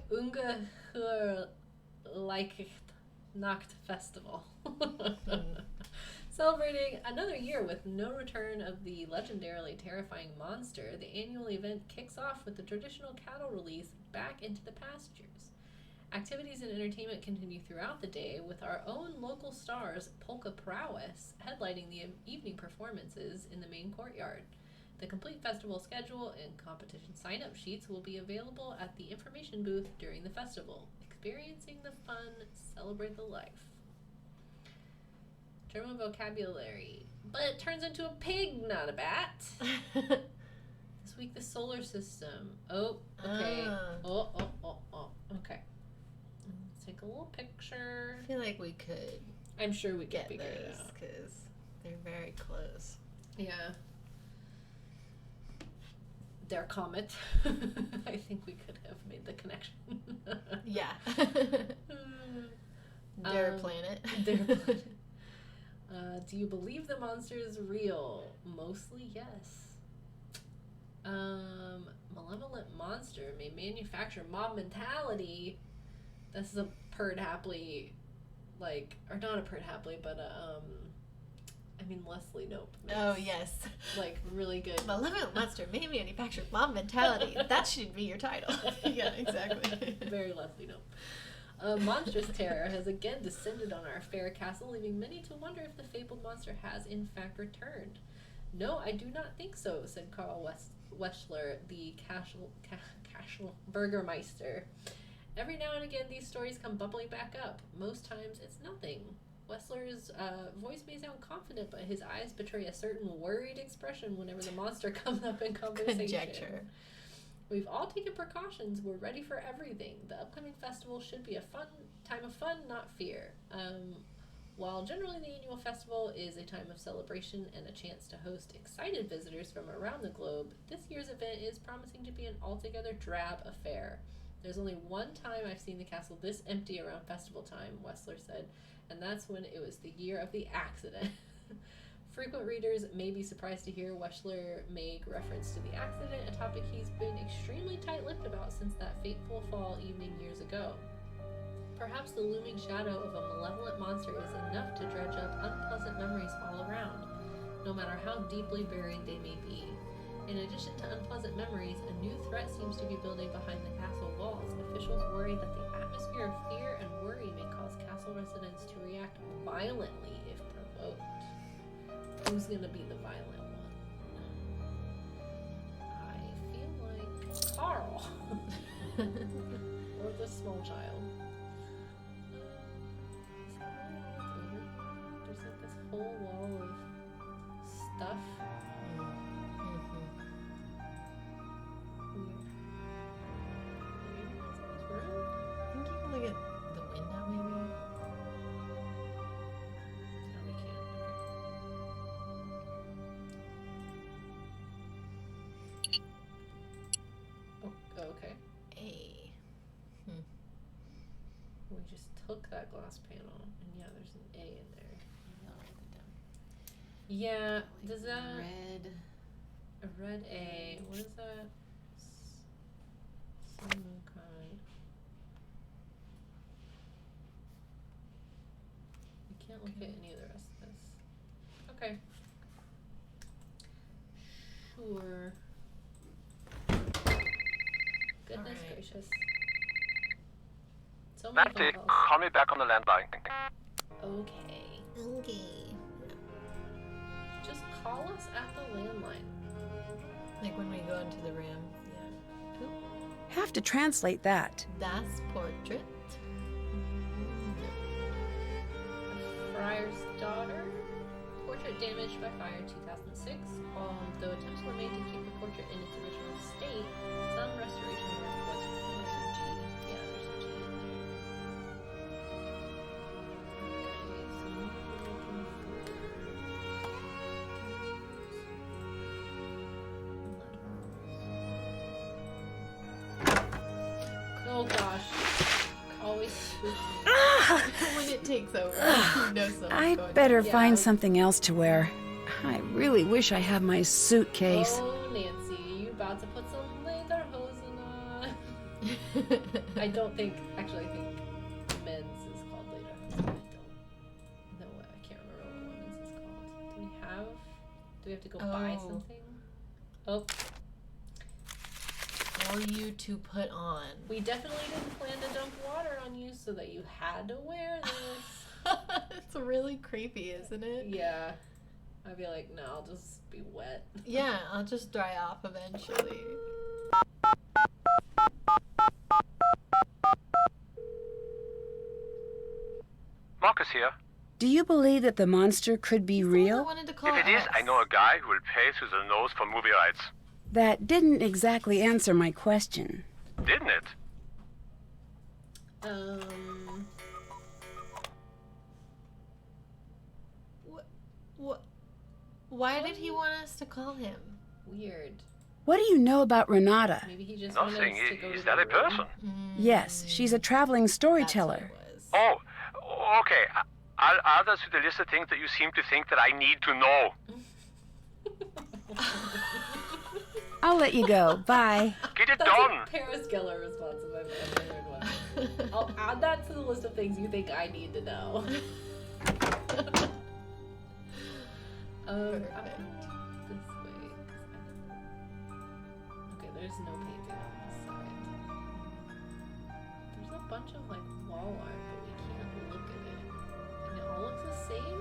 Nacht Festival. Celebrating another year with no return of the legendarily terrifying monster, the annual event kicks off with the traditional cattle release back into the pastures. Activities and entertainment continue throughout the day with our own local stars, Polka Prowess, headlining the evening performances in the main courtyard. The complete festival schedule and competition sign-up sheets will be available at the information booth during the festival. Experiencing the fun, celebrate the life. German vocabulary. But it turns into a pig, not a bat. This week, the solar system. Oh, okay. Oh, okay. Let's take a little picture. I feel like we could I'm sure we get could figure it those out. because they're very close. Yeah. Their comet. I think we could have made the connection. Yeah. Their planet. Their planet. Do you believe the monster is real? Mostly yes. Malevolent monster may manufacture mob mentality. This is a Perd Hapley, like, or not a Perd Hapley, but Leslie Knope. Oh, yes. Like, really good. Malevolent monster may manufacture mob mentality. That should be your title. Yeah, exactly. Very Leslie Knope. Monstrous terror has again descended on our fair castle, leaving many to wonder if the fabled monster has in fact returned. No, I do not think so, said Carl Weschler, the Castle Burgermeister. Every now and again, these stories come bubbling back up. Most times, it's nothing. Weschler's voice may sound confident, but his eyes betray a certain worried expression whenever the monster comes up in conversation. Conjecture. We've all taken precautions. We're ready for everything. The upcoming festival should be a time of fun, not fear. While generally the annual festival is a time of celebration and a chance to host excited visitors from around the globe, this year's event is promising to be an altogether drab affair. There's only one time I've seen the castle this empty around festival time, Weschler said, and that's when it was the year of the accident. Frequent readers may be surprised to hear Weschler make reference to the accident, a topic he's been extremely tight-lipped about since that fateful fall evening years ago. Perhaps the looming shadow of a malevolent monster is enough to dredge up unpleasant memories all around, no matter how deeply buried they may be. In addition to unpleasant memories, a new threat seems to be building behind the castle walls. Officials worry that the atmosphere of fear and worry may cause castle residents to react violently if provoked. Who's gonna be the violent one? I feel like Carl. Or the small child. There's like this whole wall of stuff. Maybe that's in this room? I think you can look at the window, maybe. No, we can't. Okay. Oh, okay. A. We just took that glass panel, and yeah, there's an A in there. I'll write it down. Yeah, does that Red. a red A? What is that? Some kind. We can't look at any of the rest of this. Okay. Sure. Goodness Alright. gracious. So many That's phone it. calls. Call me back on the landline. Okay. Okay. Just call us at the landline. Like when we go into the room. Yeah. Have to translate that. Das Portrait. Friar's Daughter. Portrait damaged by fire 2006. Though attempts were made to keep the portrait in its original state, some restoration work was there's a G. Yeah, there's a G in there. Okay, so what are we looking for? Oh gosh. Always spooks me. When it takes over, you know something's I'd going better on. find something else to wear. I really wish I had my suitcase. Oh, Nancy, you about to put some lederhosen on? I don't think. Actually, I think men's is called lederhosen. I don't know. I can't remember what women's is called. Do we have to go buy Oh. something? Oh, For you to put on. we definitely didn't plan to dump water on you so that you had to wear this. It's really creepy, isn't it? Yeah. I'd be like, no, I'll just be wet. Yeah, I'll just dry off eventually. Marcus here. Do you believe that the monster could be I real? wanted to call If it is, us. I know a guy who will pay through the nose for movie rights. That didn't exactly answer my question. Didn't it? What? Why did he want us to call him? Weird. What do you know about Renata? Maybe he just Nothing. wanted us to go Is to that the a person? room. Yes, she's a traveling That's what storyteller. it was. Oh, okay. I'll add that to the list of things that you seem to think that I need to know. I'll let you go. Bye. Get it That's done. a Paris Geller response if I've ever heard one. I'll add that to the list of things you think I need to know. Perfect. This way. 'Cause okay, there's no painting on this side. There's a bunch of like wall art, but we can't look at it. And it all looks the same?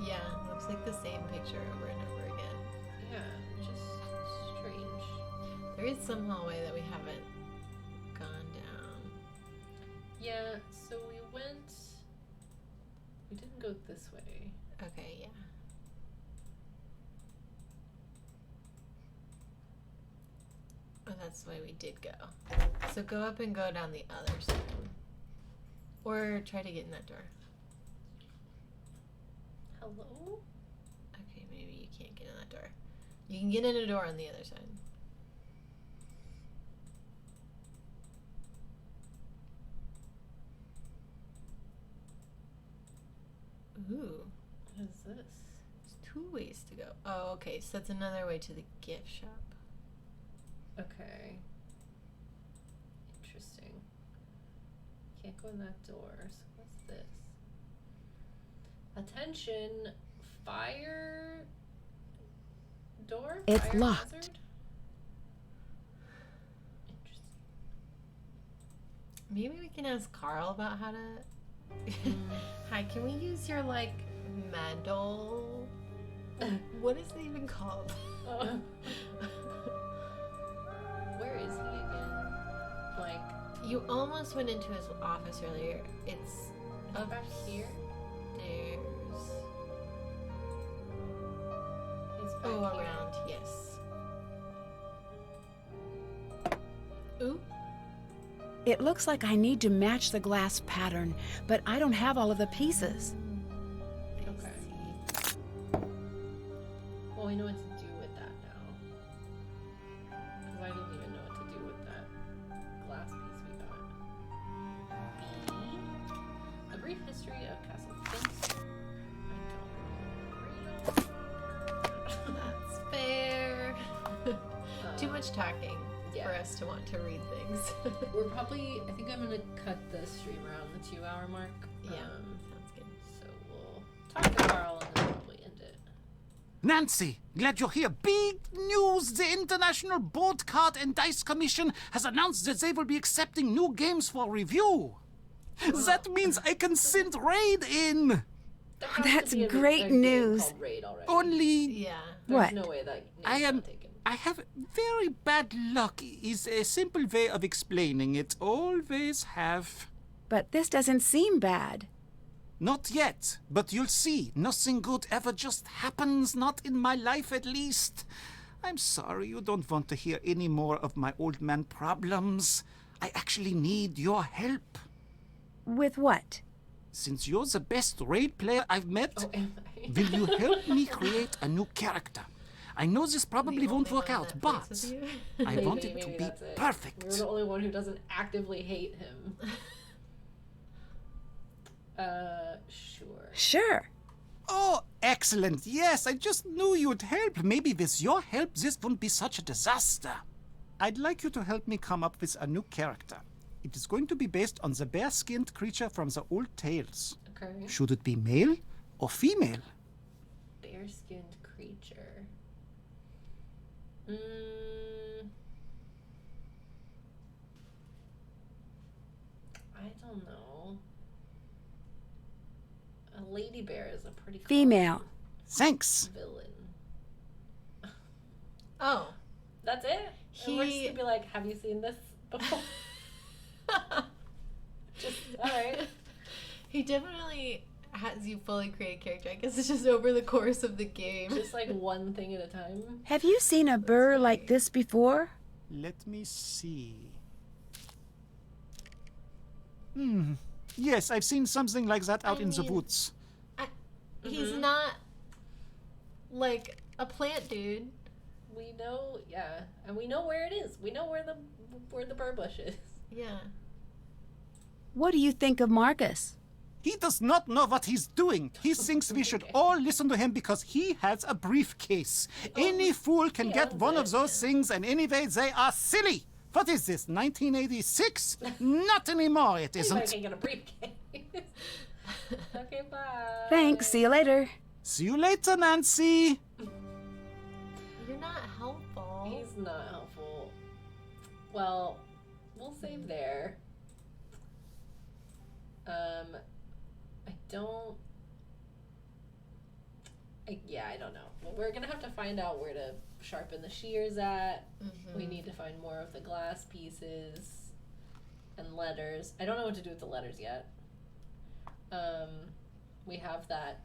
Yeah, looks like the same picture over and over again. Yeah, just strange. There is some hallway that we haven't gone down. Yeah, so we didn't go this way. Okay, yeah. Oh, that's the way we did go. So go up and go down the other side. Or try to get in that door. Hello? Okay, maybe you can't get in that door. You can get in a door on the other side. Ooh, What is this? there's 2 ways to go. Oh, okay, so that's another way to the gift shop. Okay. Interesting. Can't go in that door. So what's this? Attention, fire door? It's Fire locked. hazard? Interesting. Maybe we can ask Carl about how to... Hi, can we use your, like, mandol? What is it even called? Where is he again? Like, You almost went into his office earlier. It's up back here? There's... He's back Oh, here. around, yes. Ooh. It looks like I need to match the glass pattern, but I don't have all of the pieces. Okay. Well, we know what to do with that now. Because I didn't even know what to do with that glass piece we got. B. A brief history of Castle Finster. I don't know. That's fair. Too much talking yeah. for us to want to read things. We're probably, I think I'm going to cut the stream around the 2-hour mark. Yeah, sounds good. So we'll talk to Carl and then probably end it. Nancy, glad you're here. Big news! The International Board Card and Dice Commission has announced that they will be accepting new games for review. That means I can send Raid in. There has to That's be great a game news. called Raid already. Only Yeah. There's What? no way that I name's am- not taken. I have very bad luck is a simple way of explaining it. Always have. But this doesn't seem bad. Not yet, but you'll see. Nothing good ever just happens, not in my life at least. I'm sorry you don't want to hear any more of my old man problems. I actually need your help. With what? Since you're the best raid player I've met, Oh, am I? will you help me create a new character? I know this probably won't work out, but I want it to be that's it. perfect. You're the only one who doesn't actively hate him. Sure. Sure. Oh, excellent. Yes, I just knew you'd help. Maybe with your help, this wouldn't be such a disaster. I'd like you to help me come up with a new character. It is going to be based on the bear-skinned creature from the old tales. Okay. Should it be male or female? Bear-skinned creature. I don't know. A lady bear is a pretty common Female. Thanks. villain. Oh. That's it? And we're just gonna be like, have you seen this before? Just, alright. He definitely has you fully create a character. I guess it's just over the course of the game. Just like one thing at a time. Have you seen a burr like this before? Let me see. Yes, I've seen something like that out in the woods. He's not like a plant dude. We know, yeah, and we know where it is. We know where the burr bush is. Yeah. What do you think of Marcus? He does not know what he's doing. He thinks we should all listen to him because he has a briefcase. Any fool can get one of those things, and anyway, they are silly. What is this, 1986? Not anymore, it Anybody isn't. can get a briefcase. Okay, bye. Thanks. See you later. See you later, Nancy. You're not helpful. He's not helpful. Well, we'll save there. I don't know. Well, we're gonna have to find out where to sharpen the shears at. We need to find more of the glass pieces and letters. I don't know what to do with the letters yet. We have that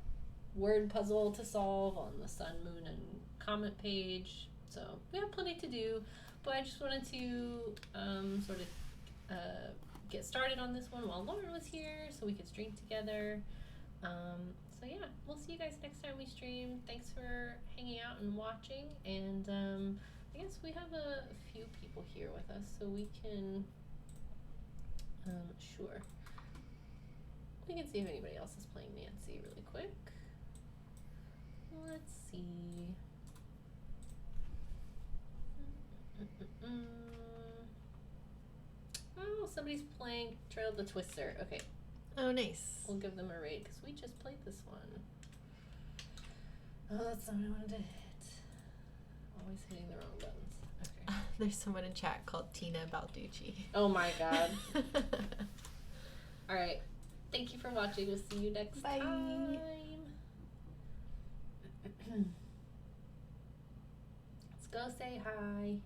word puzzle to solve on the sun, moon, and comet page. So we have plenty to do, but I just wanted to sort of get started on this one while Lauren was here so we could stream together. So yeah, we'll see you guys next time we stream. Thanks for hanging out and watching, and I guess we have a few people here with us, so we can sure. We can see if anybody else is playing Nancy really quick. Let's see. Oh, somebody's playing Trail the Twister. Okay. Oh, nice. We'll give them a raid because we just played this one. Oh, that's not what I wanted to hit. Always hitting the wrong buttons. Okay. There's someone in chat called Tina Balducci. Oh my god. Alright. Thank you for watching. We'll see you next time. Let's go say hi.